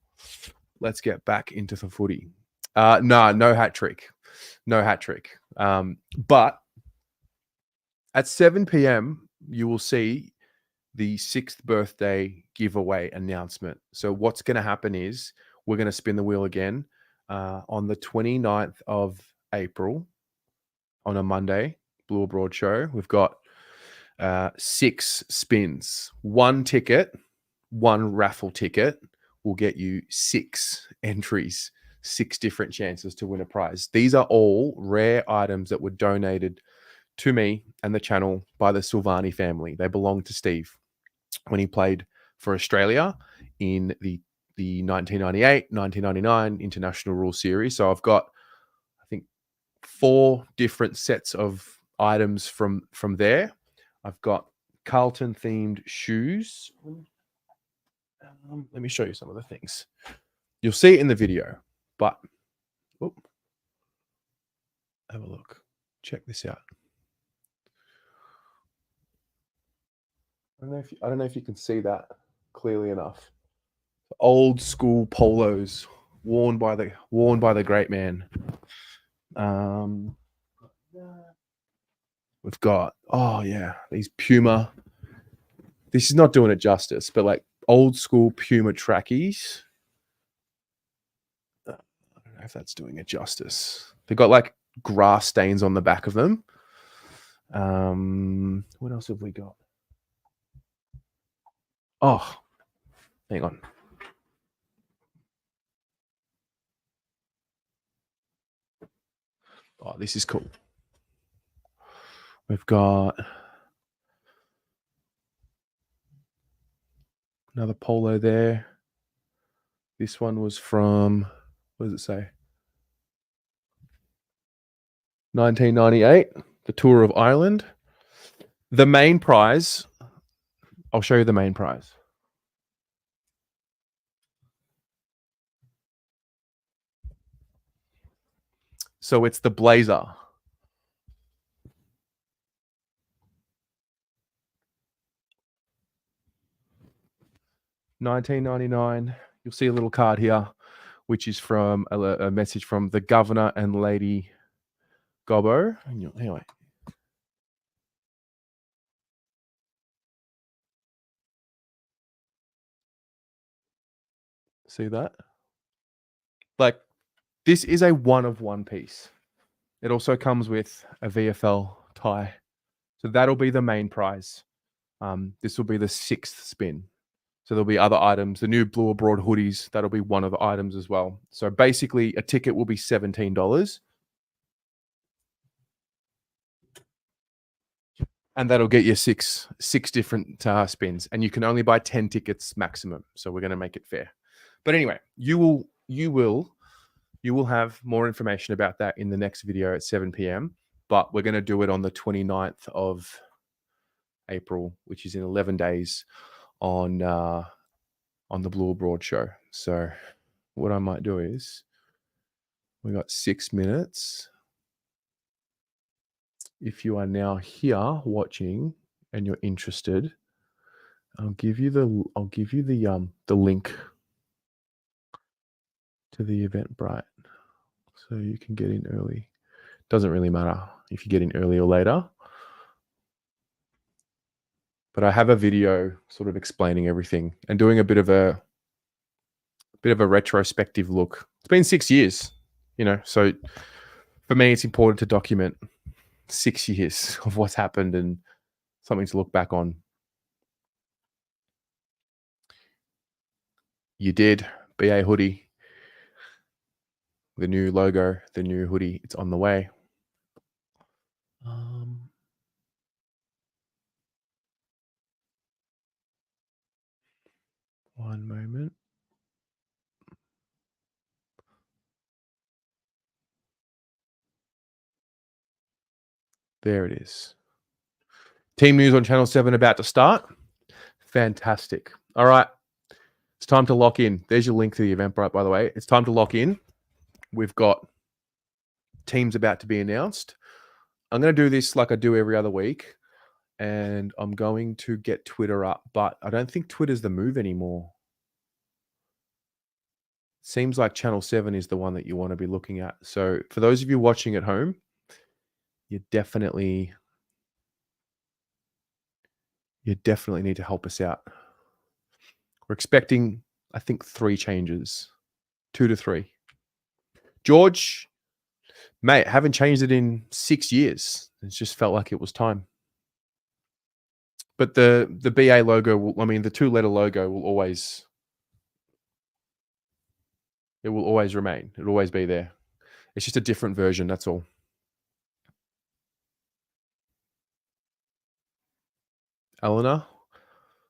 Let's get back into the footy. No hat trick. No hat trick. But at 7 p.m., you will see the 6th birthday giveaway announcement. So what's going to happen is we're going to spin the wheel again on the 29th of April on a Monday, Blue Abroad show. We've got 6 spins. 1 ticket, 1 raffle ticket will get you 6 entries, 6 different chances to win a prize. These are all rare items that were donated to me and the channel by the Silvani family. They belong to Steve when he played for Australia in the 1998-1999 International Rules Series. So I've got, I think, 4 different sets of items from there. I've got Carlton themed shoes. Let me show you some of the things. You'll see it in the video, but have a look. Check this out. I don't know if you can see that clearly enough. Old school polos worn by the great man. We've got these Puma. This is not doing it justice, but like old school Puma trackies. I don't know if that's doing it justice. They've got like grass stains on the back of them. What else have we got? Oh, hang on. Oh, this is cool. We've got another polo there. This one was from, what does it say? 1998, the Tour of Ireland. The main prize, I'll show you the main prize. So it's the blazer. $19.99. You'll see a little card here, which is from a message from the Governor and Lady Gobbo. Anyway. See that? Like, this is a one-of-one piece. It also comes with a VFL tie. So that'll be the main prize. This will be the 6th spin. So there'll be other items. The new Blue Abroad hoodies, that'll be one of the items as well. So basically, a ticket will be $17. And that'll get you six different spins. And you can only buy 10 tickets maximum. So we're going to make it fair. But anyway, you will have more information about that in the next video at 7 p.m. But we're going to do it on the 29th of April, which is in 11 days on the Blue Abroad show. So what I might do is we got 6 minutes. if you are now here watching and you're interested, I'll give you the link to the Eventbrite so you can get in early. Doesn't really matter if you get in early or later. But I have a video sort of explaining everything and doing a bit of a retrospective look. It's been 6 years, so for me it's important to document 6 years of what's happened and something to look back on. You did BA hoodie, the new logo, the new hoodie, it's on the way. One moment. There it is. Team news on Channel 7 about to start. Fantastic. All right. It's time to lock in. There's your link to the Eventbrite, by the way. It's time to lock in. We've got teams about to be announced. I'm going to do this like I do every other week, and I'm going to get Twitter up, but I don't think Twitter's the move anymore. Seems like Channel 7 is the one that you want to be looking at. So for those of you watching at home, you definitely need to help us out. We're expecting, I think, 3 changes. 2 to 3. George, mate, haven't changed it in 6 years. It just felt like it was time. But the BA logo, the 2-letter logo will always remain. It'll always be there. It's just a different version, that's all. Eleanor,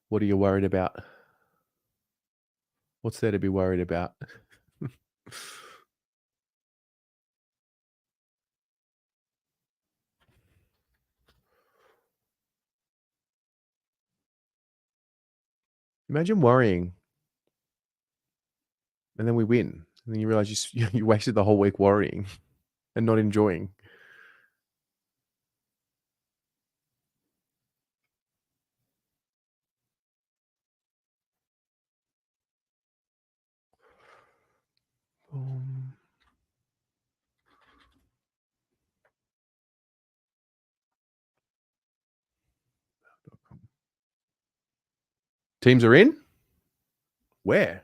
what are you worried about? What's there to be worried about? Imagine worrying and then we win. And then you realize you wasted the whole week worrying and not enjoying. Teams are in? Where?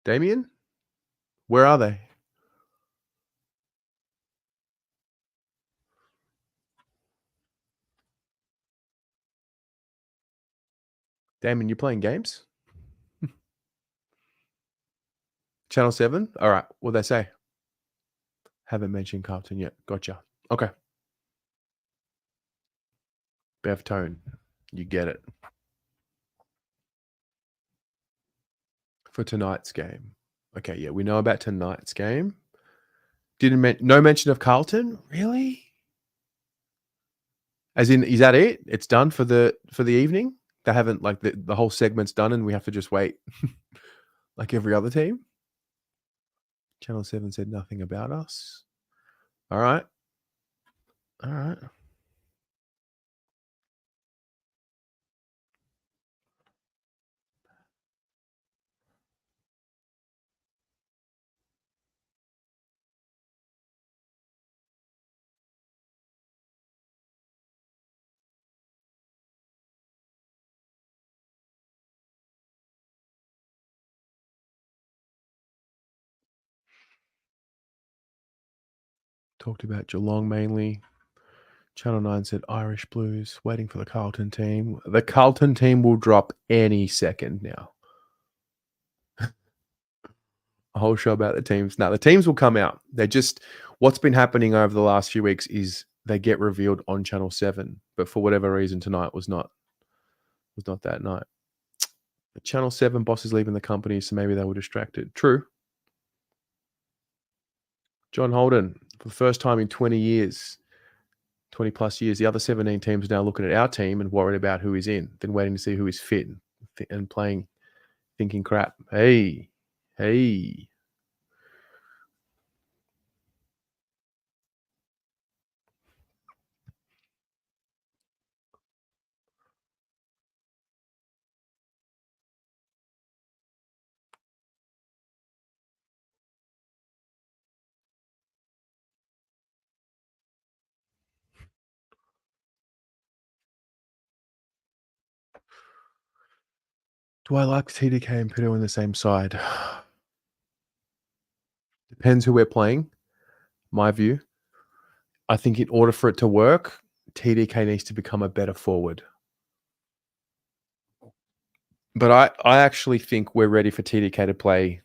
Damien? Where are they? Damien, you playing games? Channel 7? All right. What'd they say? Haven't mentioned Carlton yet. Gotcha. Okay. Bev Tone. You get it. For tonight's game. Okay, yeah, we know about tonight's game. No mention of Carlton? Really? As in, is that it? It's done for the evening? They haven't, like, the whole segment's done and we have to just wait like every other team? Channel 7 said nothing about us. All right. All right. Talked about Geelong mainly. Channel 9 said Irish Blues, waiting for the Carlton team. The Carlton team will drop any second now. A whole show about the teams. Now, the teams will come out. What's been happening over the last few weeks is they get revealed on Channel 7. But for whatever reason, tonight was not that night. The Channel 7 boss is leaving the company, so maybe they were distracted. True. John Holden, for the first time in 20 years, 20 plus years, the other 17 teams are now looking at our team and worried about who is in, then waiting to see who is fit and playing, thinking crap. Hey. Do I like TDK and Pitto in the same side? Depends who we're playing. My view. I think in order for it to work, TDK needs to become a better forward. But I actually think we're ready for TDK to play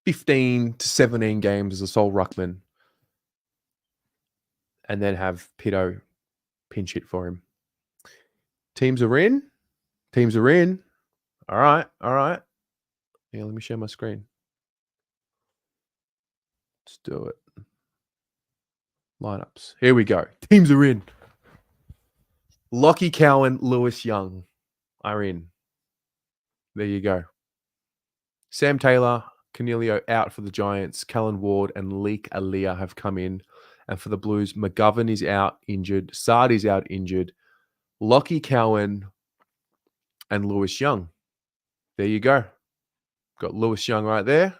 15 to 17 games as a sole ruckman and then have Pitto pinch hit for him. Teams are in. Teams are in. All right. All right. Yeah, let me share my screen. Let's do it. Lineups. Here we go. Teams are in. Lockie Cowan, Lewis Young are in. There you go. Sam Taylor, Cornelio out for the Giants. Callan Ward and Leek Aaliyah have come in. And for the Blues, McGovern is out injured. Sardi's out injured. Lockie Cowan and Lewis Young. There you go. Got Lewis Young right there.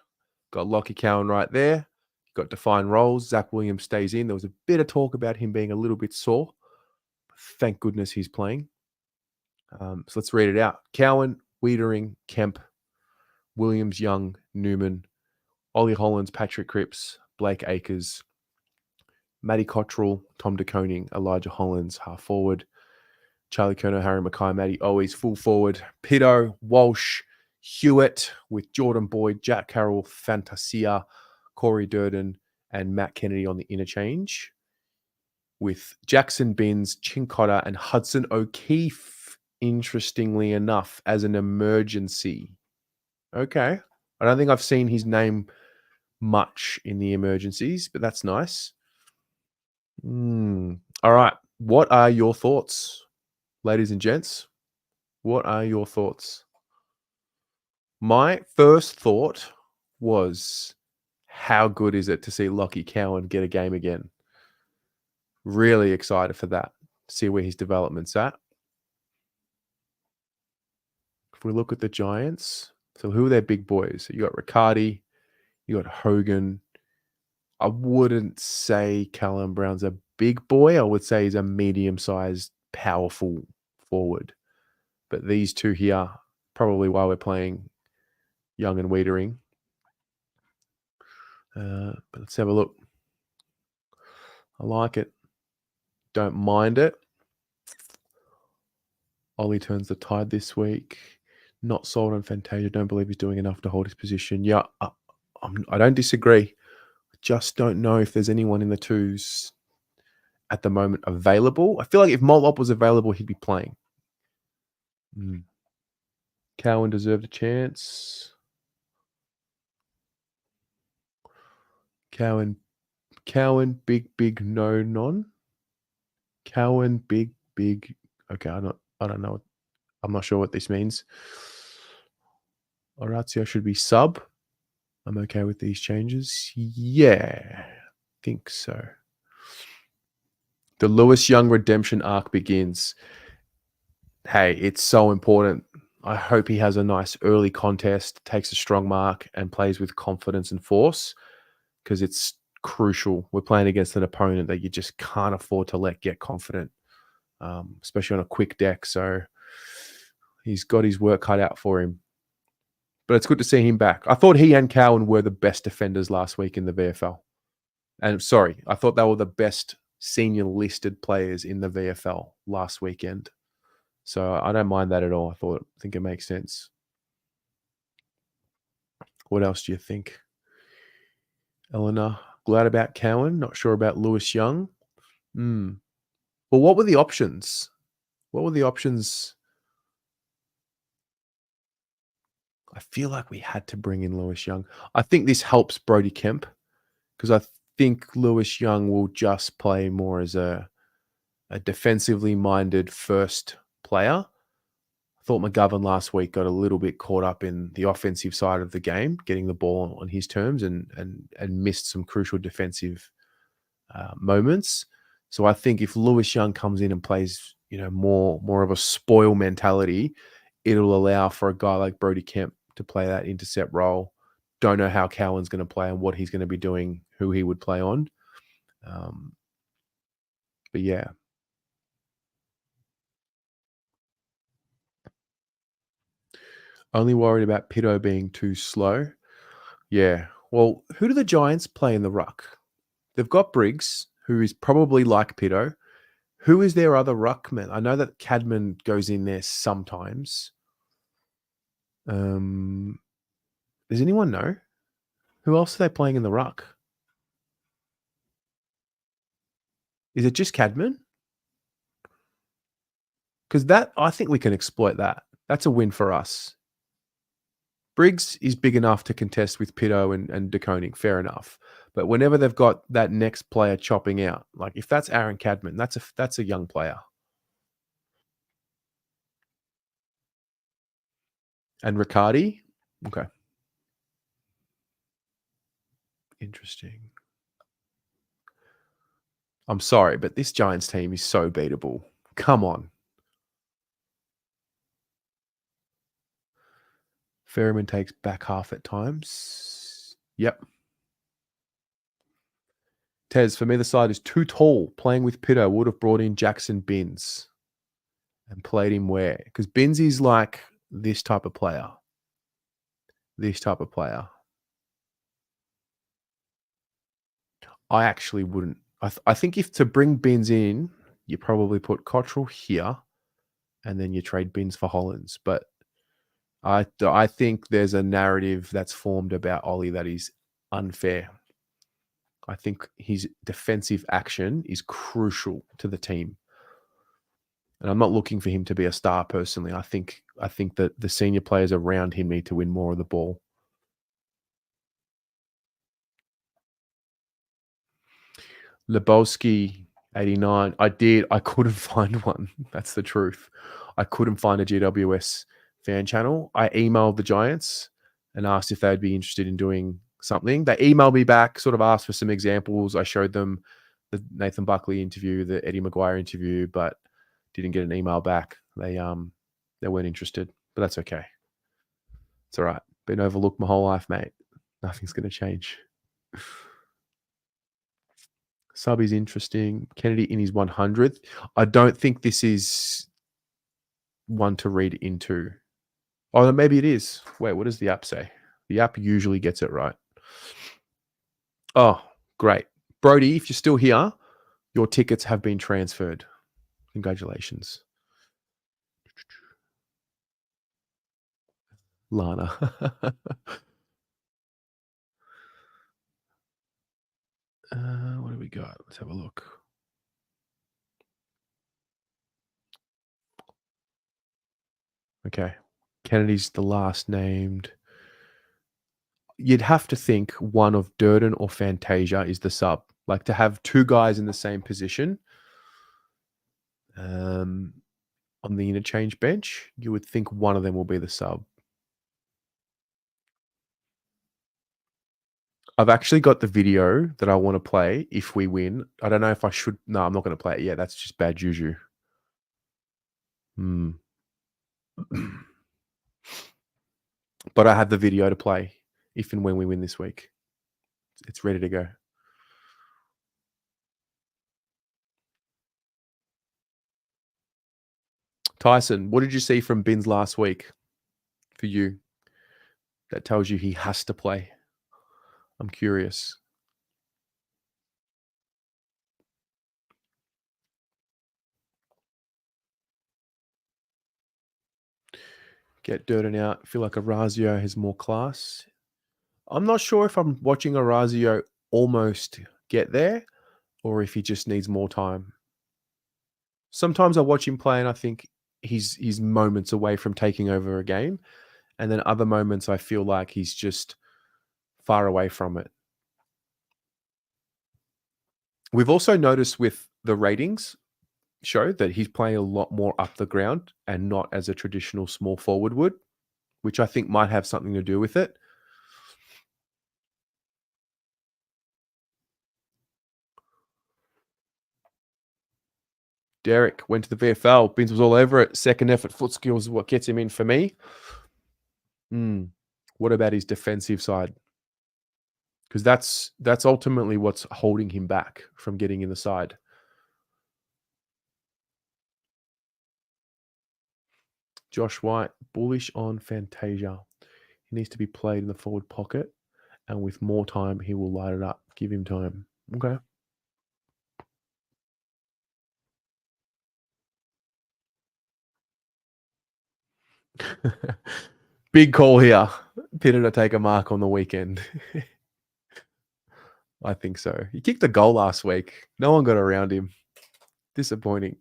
Got Lockie Cowan right there. Got defined roles. Zach Williams stays in. There was a bit of talk about him being a little bit sore. Thank goodness he's playing. So let's read it out. Cowan, Wiedering, Kemp, Williams, Young, Newman, Ollie Hollands, Patrick Cripps, Blake Acres, Matty Cottrell, Tom De Koning, Elijah Hollands, half forward, Charlie Kerno, Harry McKay, Matty always full forward, Pitto, Walsh, Hewitt with Jordan Boyd, Jack Carroll, Fantasia, Corey Durden, and Matt Kennedy on the interchange, with Jackson Binns, Chincotta, and Hudson O'Keefe, interestingly enough, as an emergency. Okay. I don't think I've seen his name much in the emergencies, but that's nice. All right. What are your thoughts, ladies and gents? What are your thoughts? My first thought was, how good is it to see Lockie Cowan get a game again? Really excited for that. See where his development's at. If we look at the Giants, so who are their big boys? You got Riccardi, you got Hogan. I wouldn't say Callum Brown's a big boy. I would say he's a medium-sized, powerful forward. But these two here, probably why we're playing Young and Wiedering. But let's have a look. I like it. Don't mind it. Ollie turns the tide this week. Not sold on Fantasia. Don't believe he's doing enough to hold his position. Yeah, I don't disagree. Just don't know if there's anyone in the twos at the moment available. I feel like if Motlop was available, he'd be playing. Cowan deserved a chance. Cowan, big no non. Cowan, big. Okay, I don't know. I'm not sure what this means. Orazio should be sub. I'm okay with these changes. Yeah, I think so. The Lewis Young redemption arc begins. Hey, it's so important. I hope he has a nice early contest, takes a strong mark, and plays with confidence and force, because it's crucial. We're playing against an opponent that you just can't afford to let get confident, especially on a quick deck. So he's got his work cut out for him. But it's good to see him back. I thought he and Cowan were the best defenders last week in the VFL. And sorry, I thought they were the best senior listed players in the VFL last weekend. So I don't mind that at all. I think it makes sense. What else do you think? Eleanor, glad about Cowan. Not sure about Lewis Young. Well, what were the options? I feel like we had to bring in Lewis Young. I think this helps Brody Kemp, because I think Lewis Young will just play more as a defensively minded first player. I thought McGovern last week got a little bit caught up in the offensive side of the game, getting the ball on his terms, and missed some crucial defensive moments. So I think if Lewis Young comes in and plays, more of a spoil mentality, it'll allow for a guy like Brody Kemp to play that intercept role. Don't know how Cowan's going to play and what he's going to be doing, who he would play on. But yeah. Only worried about Pitto being too slow. Yeah. Well, who do the Giants play in the ruck? They've got Briggs, who is probably like Pitto. Who is their other ruckman? I know that Cadman goes in there sometimes. Does anyone know? Who else are they playing in the ruck? Is it just Cadman? Because that, I think we can exploit that. That's a win for us. Briggs is big enough to contest with Pitto and De Koning, fair enough. But whenever they've got that next player chopping out, like if that's Aaron Cadman, that's a young player. And Riccardi? Okay. Interesting. I'm sorry, but this Giants team is so beatable. Come on. Ferryman takes back half at times. Yep. Tez, for me, the side is too tall. Playing with Pitto would have brought in Jackson Binns and played him where? Because Binns is like this type of player. This type of player. I actually wouldn't. I think if to bring Binns in, you probably put Cottrell here and then you trade Binns for Hollands. But I think there's a narrative that's formed about Ollie that is unfair. I think his defensive action is crucial to the team. And I'm not looking for him to be a star personally. I think that the senior players around him need to win more of the ball. Lebowski 89. I did. I couldn't find one. That's the truth. I couldn't find a GWS fan channel. I emailed the Giants and asked if they'd be interested in doing something. They emailed me back, sort of asked for some examples. I showed them the Nathan Buckley interview, the Eddie Maguire interview, but didn't get an email back. They weren't interested, but that's okay. It's all right. Been overlooked my whole life, mate. Nothing's going to change. Sub is interesting. Kennedy in his 100th. I don't think this is one to read into. Oh, maybe it is. Wait, what does the app say? The app usually gets it right. Oh, great. Brody, if you're still here, your tickets have been transferred. Congratulations. Lana. What do we got? Let's have a look. Okay. Kennedy's the last named. You'd have to think one of Durden or Fantasia is the sub. Like to have two guys in the same position on the interchange bench, you would think one of them will be the sub. I've actually got the video that I want to play if we win. I don't know if I should. No, I'm not going to play it yet. That's just bad juju. But I have the video to play if and when we win this week. It's ready to go. Tyson, what did you see from Binns last week for you that tells you he has to play? I'm curious. Get Durden out. Feel like Orazio has more class. I'm not sure if I'm watching Orazio almost get there or if he just needs more time. Sometimes I watch him play and I think he's moments away from taking over a game. And then other moments I feel like he's just far away from it. We've also noticed with the ratings show that he's playing a lot more up the ground and not as a traditional small forward would, which I think might have something to do with it. Derek went to the VFL. Binns was all over it. Second effort foot skills is what gets him in for me. What about his defensive side? Because that's ultimately what's holding him back from getting in the side. Josh White, bullish on Fantasia. He needs to be played in the forward pocket, and with more time, he will light it up. Give him time. Okay. Big call here. Pitto to take a mark on the weekend. I think so. He kicked a goal last week. No one got around him. Disappointing.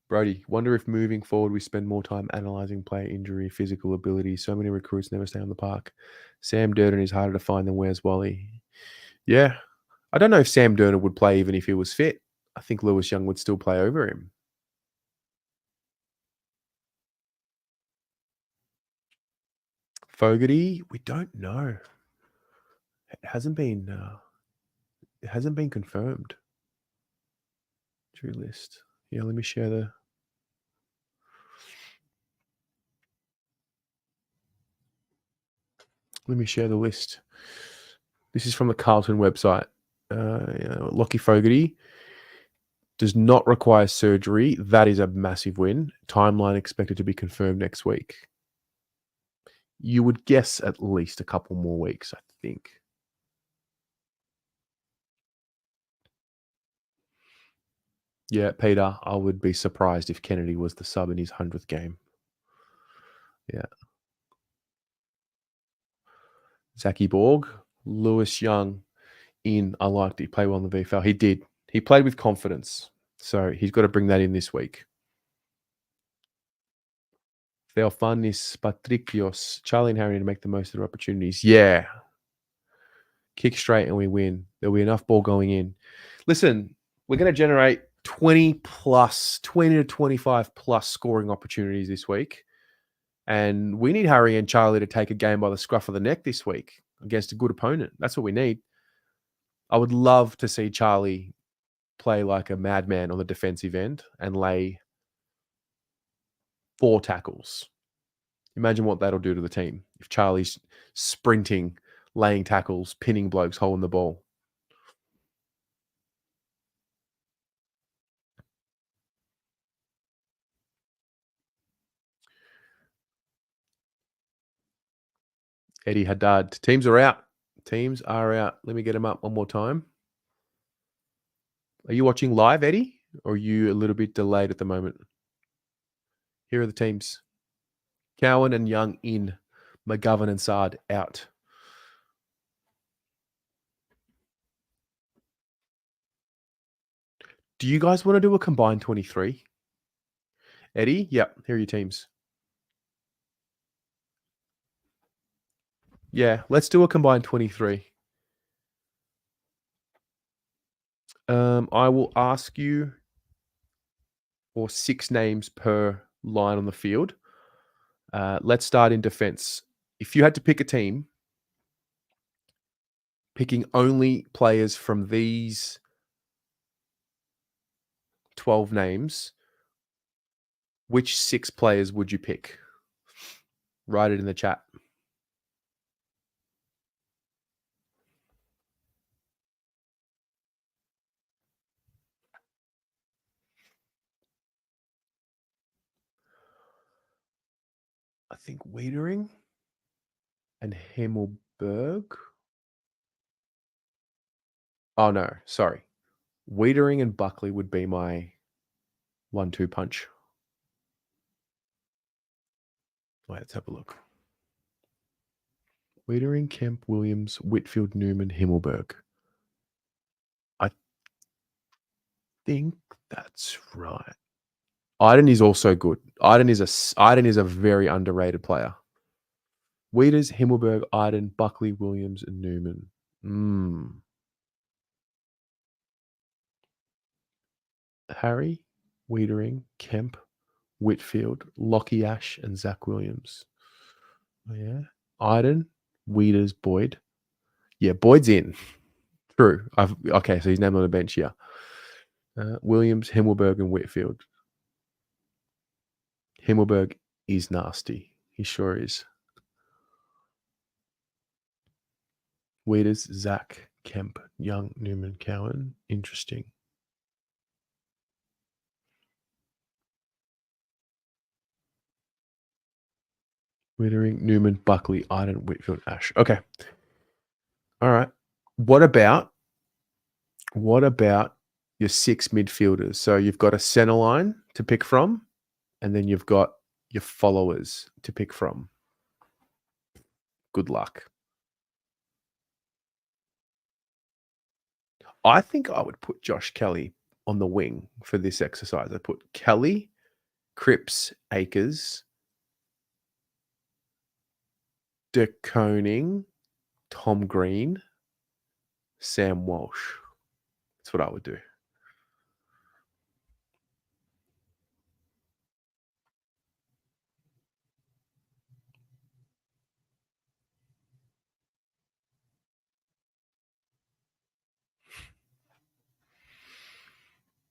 Brody, wonder if moving forward we spend more time analysing player injury, physical ability. So many recruits never stay on the park. Sam Durden is harder to find than Where's Wally. Yeah. I don't know if Sam Durden would play even if he was fit. I think Lewis Young would still play over him. Fogarty, we don't know. It hasn't been confirmed. True list. Yeah, let me share the list. This is from the Carlton website. Lockie Fogarty does not require surgery. That is a massive win. Timeline expected to be confirmed next week. You would guess at least a couple more weeks, I think. Yeah, Peter, I would be surprised if Kennedy was the sub in his 100th game. Yeah. Zachy Borg, Lewis Young in. I liked it. He played well in the VFL. He did. He played with confidence. So he's got to bring that in this week. Theophanis Patrikios. Charlie and Harry need to make the most of their opportunities. Yeah. Kick straight and we win. There'll be enough ball going in. Listen, we're going to generate 20 to 25 plus scoring opportunities this week. And we need Harry and Charlie to take a game by the scruff of the neck this week against a good opponent. That's what we need. I would love to see Charlie play like a madman on the defensive end and lay 4 tackles. Imagine what that'll do to the team if Charlie's sprinting, laying tackles, pinning blokes, holding the ball. Eddie Haddad. Teams are out. Let me get them up one more time. Are you watching live, Eddie? Or are you a little bit delayed at the moment? Here are the teams. Cowan and Young in. McGovern and Sard out. Do you guys want to do a combined 23? Eddie? Yep. Here are your teams. Yeah, let's do a combined 23. I will ask you for 6 names per line on the field. Let's start in defense. If you had to pick a team, picking only players from these 12 names, which 6 players would you pick? Write it in the chat. I think Wiedering and Himmelberg. Oh, no. Sorry. Wiedering and Buckley would be my 1-2 punch. Wait, let's have a look. Wiedering, Kemp, Williams, Whitfield, Newman, Himmelberg. I think that's right. Iden is also good. Iden is a very underrated player. Wieders, Himmelberg, Iden, Buckley, Williams, and Newman. Harry, Wiedering, Kemp, Whitfield, Lockie Ash, and Zach Williams. Oh, yeah. Iden, Wieders, Boyd. Yeah, Boyd's in. True. Okay, so he's named on the bench here. Williams, Himmelberg, and Whitfield. Himmelberg is nasty. He sure is. Wieders, Zach, Kemp, Young, Newman, Cowan. Interesting. Wittering, Newman, Buckley, Iden, Whitfield, Ash. Okay. All right. What about your 6 midfielders? So you've got a center line to pick from, and then you've got your followers to pick from. Good luck. I think I would put Josh Kelly on the wing for this exercise. I put Kelly, Cripps, Akers, De Koning, Tom Green, Sam Walsh. That's what I would do.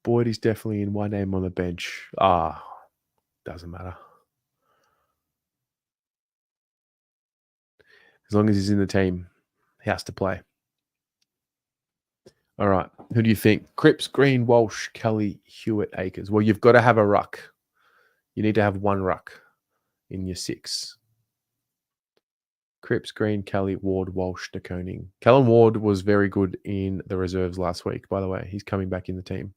Boyd is definitely in one name on the bench. Doesn't matter. As long as he's in the team, he has to play. All right. Who do you think? Cripps, Green, Walsh, Kelly, Hewitt, Akers. Well, you've got to have a ruck. You need to have one ruck in your 6. Cripps, Green, Kelly, Ward, Walsh, De Koning. Kellen Ward was very good in the reserves last week, by the way. He's coming back in the team.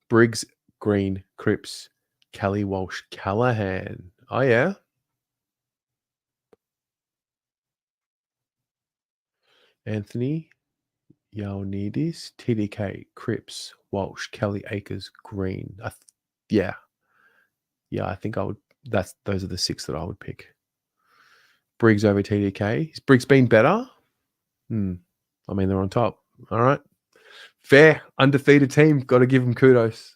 Briggs, Green, Cripps, Kelly, Walsh, Callahan. Oh, yeah. Anthony, Ioannidis, TDK, Cripps, Walsh, Kelly, Akers, Green. Yeah, I think I would. Those are the 6 that I would pick. Briggs over TDK. Has Briggs been better? I mean, they're on top. All right. Fair. Undefeated team. Got to give them kudos.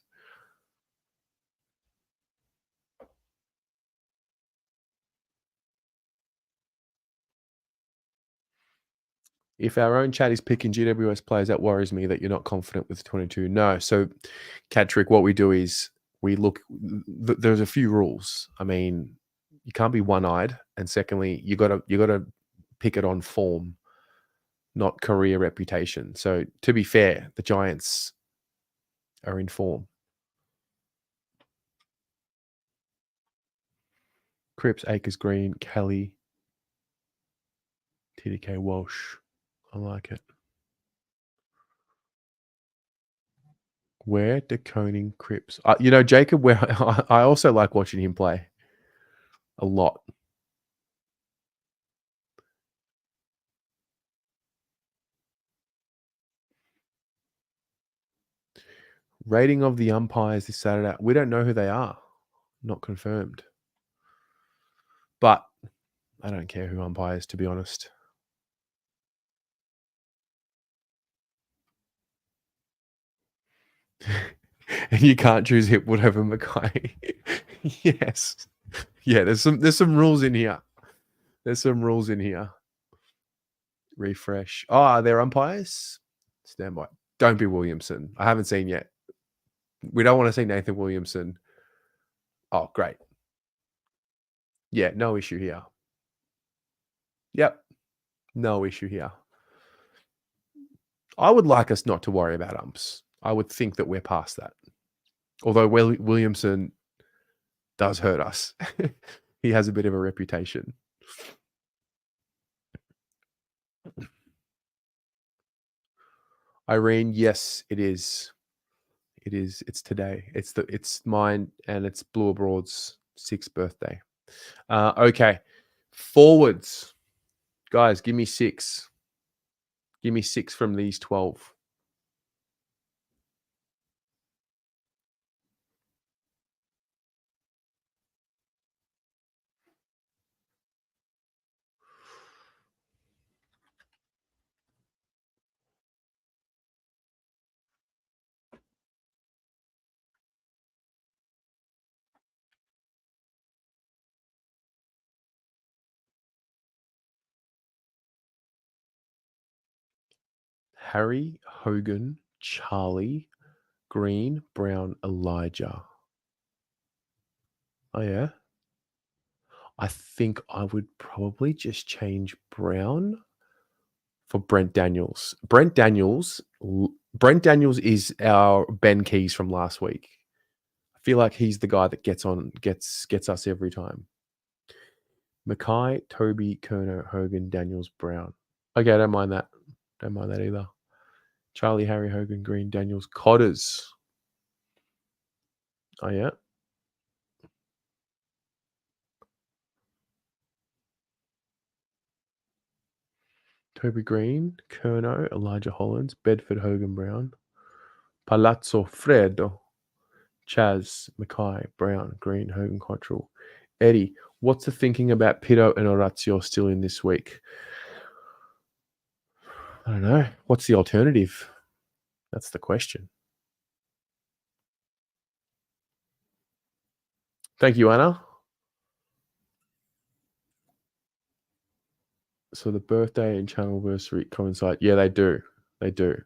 If our own chat is picking GWS players, that worries me that you're not confident with 22. No. So, Catrick, what we do is we look. There's a few rules. I mean, you can't be one-eyed, and secondly, you got to pick it on form, not career reputation. So, to be fair, the Giants are in form. Cripps, Akers, Green, Kelly, TDK, Walsh. I like it. Where De Koning, Cripps. Jacob, where I also like watching him play a lot. Rating of the umpires this Saturday. We don't know who they are. Not confirmed. But I don't care who umpires, to be honest. And you can't choose Hipwood over McKay. Yes. Yeah, there's some rules in here. Refresh. Oh, they're umpires? Stand by. Don't be Williamson. I haven't seen yet. We don't want to see Nathan Williamson. Oh, great. Yeah, no issue here. Yep. No issue here. I would like us not to worry about umps. I would think that we're past that. Although Williamson does hurt us. He has a bit of a reputation. Irene, yes, it is. It is. It's today. It's mine and it's Blue Abroad's 6th birthday. Okay. Forwards. Guys, give me 6. Give me 6 from these 12. Harry, Hogan, Charlie, Green, Brown, Elijah. Oh, yeah? I think I would probably just change Brown for Brent Daniels. Brent Daniels is our Ben Keys from last week. I I feel like he's the guy that gets us every time. McKay, Toby, Kerner, Hogan, Daniels, Brown. Okay, I don't mind that. Don't mind that either. Charlie, Harry, Hogan, Green, Daniels, Cotters. Oh, yeah. Toby Green, Kerno, Elijah Hollands, Bedford, Hogan, Brown, Palazzo Fredo, Chaz, McKay, Brown, Green, Hogan, Cottrell. Eddie, what's the thinking about Pitto and Orazio still in this week? I don't know. What's the alternative? That's the question. Thank you, Anna. So the birthday and channelversary coincide. Yeah, they do. They do.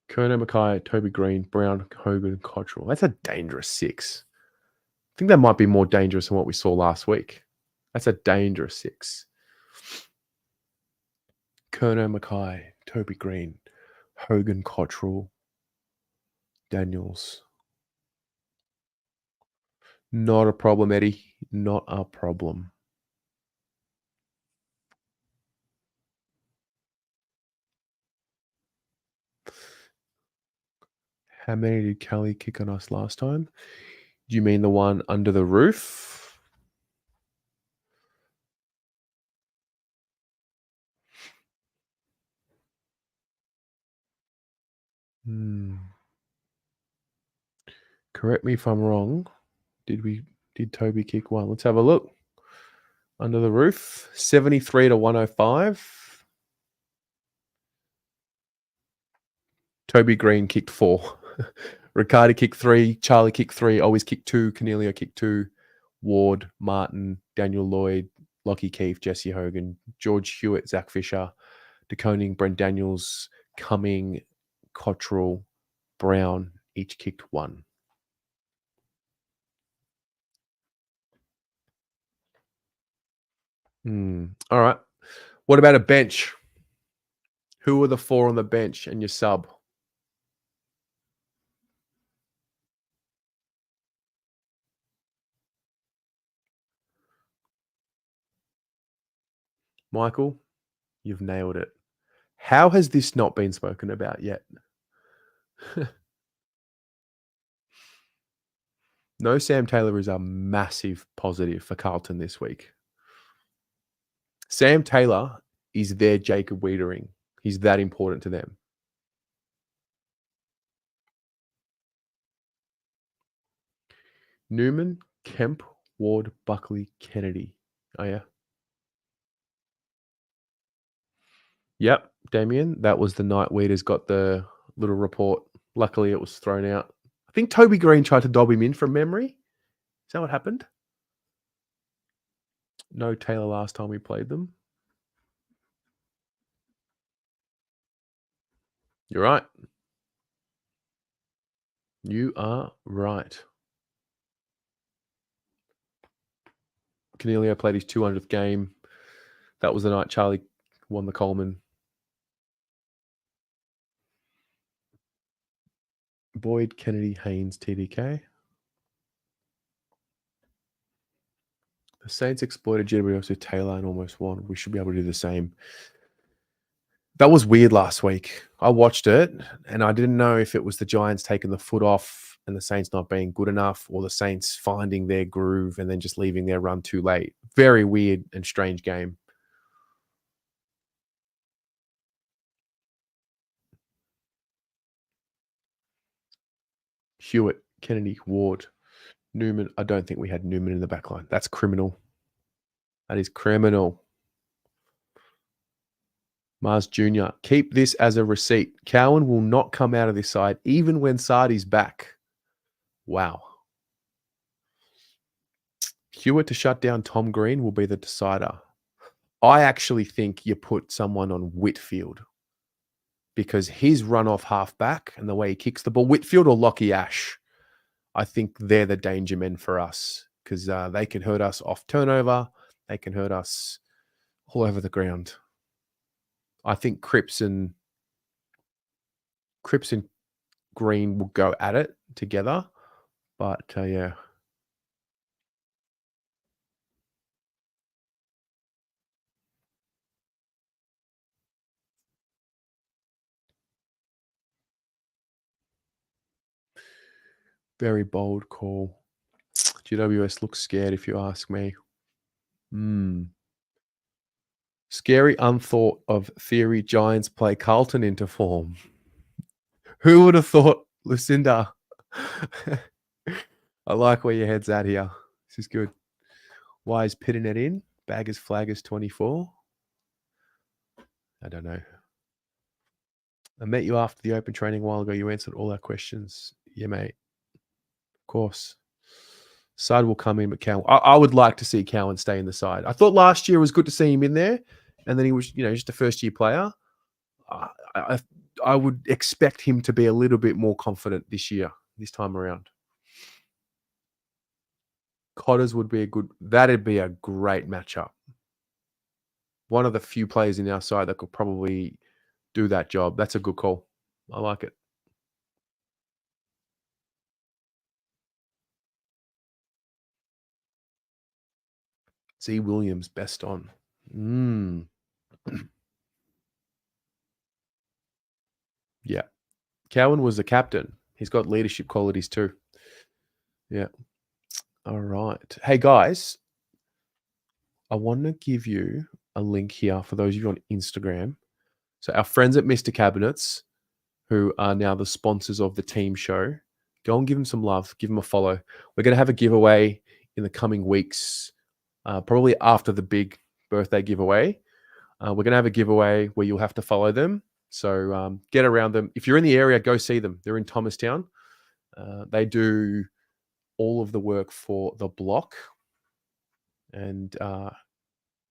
Kerno, McKay, Toby Green, Brown, Hogan, Cottrell. That's a dangerous 6. I think that might be more dangerous than what we saw last week. That's a dangerous 6. Kerno, McKay, Toby Green, Hogan, Cottrell, Daniels. Not a problem, Eddie. Not a problem. How many did Kelly kick on us last time? Do you mean the one under the roof? Correct me if I'm wrong. Did Toby kick one? Let's have a look. Under the roof, 73 to 105. Toby Green kicked 4. Riccardi kicked 3. Charlie kicked 3. Always kicked 2. Cornelia kicked 2. Ward, Martin, Daniel Lloyd, Lockie Keefe, Jesse Hogan, George Hewitt, Zach Fisher, DeConing, Brent Daniels, Cumming, Cottrell, Brown, each kicked 1. All right. What about a bench? Who are the 4 on the bench and your sub? Michael, you've nailed it. How has this not been spoken about yet? No Sam Taylor is a massive positive for Carlton this week. Sam Taylor is their Jacob Wiedering. He's that important to them. Newman, Kemp, Ward, Buckley, Kennedy. Oh, yeah. Yep, Damien. That was the night Weeders got the little report. Luckily, it was thrown out. I think Toby Green tried to dob him in from memory. Is that what happened? No Taylor last time we played them. You're right. You are right. Cornelio played his 200th game. That was the night Charlie won the Coleman. Boyd, Kennedy, Haynes, TDK. The Saints exploited GWS with Taylor and almost won. We should be able to do the same. That was weird last week. I watched it and I didn't know if it was the Giants taking the foot off and the Saints not being good enough, or the Saints finding their groove and then just leaving their run too late. Very weird and strange game. Hewitt, Kennedy, Ward, Newman. I don't think we had Newman in the back line. That's criminal. That is criminal. Mars Jr., keep this as a receipt. Cowan will not come out of this side, even when Sardi's back. Wow. Hewitt to shut down Tom Green will be the decider. I actually think you put someone on Whitfield because his run off halfback and the way he kicks the ball, Whitfield or Lockie Ash, I think they're the danger men for us because they can hurt us off turnover. They can hurt us all over the ground. I think Cripps and Cripps and Green will go at it together. But yeah. Very bold call. GWS looks scared, if you ask me. Scary unthought of theory Giants play Carlton into form. Who would have thought, Lucinda? I like where your head's at here. This is good. Why is pitting it in? Baggers Flaggers 24. I don't know. I met you after the open training a while ago. You answered all our questions. Yeah, mate. Of course. Side will come in, but Cowan. I would like to see Cowan stay in the side. I thought last year was good to see him in there, and then he was, just a first-year player. I would expect him to be a little bit more confident this time around. Cotters would be that'd be a great matchup. One of the few players in our side that could probably do that job. That's a good call. I like it. Z Williams, best on. Yeah. Cowan was the captain. He's got leadership qualities too. Yeah. All right. Hey, guys, I want to give you a link here for those of you on Instagram. So our friends at Mr. Cabinets, who are now the sponsors of the team show, go and give them some love. Give them a follow. We're going to have a giveaway in the coming weeks, probably after the big birthday giveaway. We're going to have a giveaway where you'll have to follow them. So get around them. If you're in the area, go see them. They're in Thomastown. They do all of the work for the block. And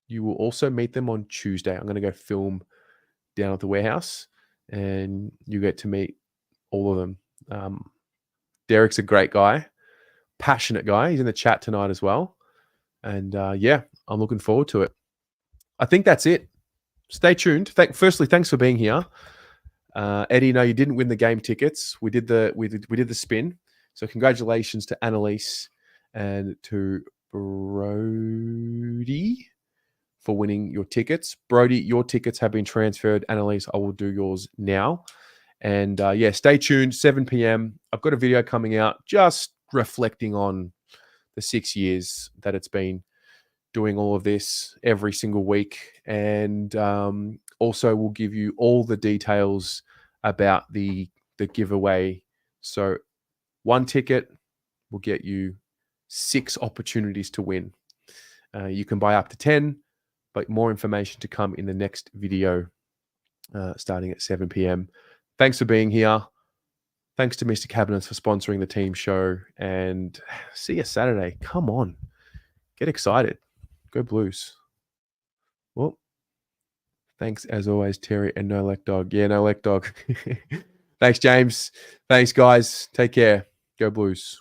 you will also meet them on Tuesday. I'm going to go film down at the warehouse, and you get to meet all of them. Derek's a great guy, passionate guy. He's in the chat tonight as well. And yeah, I'm looking forward to it. I think that's it. Stay tuned. Firstly, thanks for being here. Eddie, no, you didn't win the game tickets. We did the spin. So congratulations to Annalise and to Brody for winning your tickets. Brody, your tickets have been transferred. Annalise, I will do yours now. And yeah, stay tuned, 7 p.m. I've got a video coming out just reflecting on the 6 years that it's been doing all of this every single week. And also we'll give you all the details about the giveaway. So 1 ticket will get you 6 opportunities to win. You can buy up to 10, but more information to come in the next video starting at 7 p.m. Thanks for being here. Thanks to Mr. Cabinets for sponsoring the team show. And see you Saturday. Come on. Get excited. Go Blues. Well, thanks as always, Terry and No Lek Dog. Yeah, No Lek Dog. Thanks, James. Thanks, guys. Take care. Go Blues.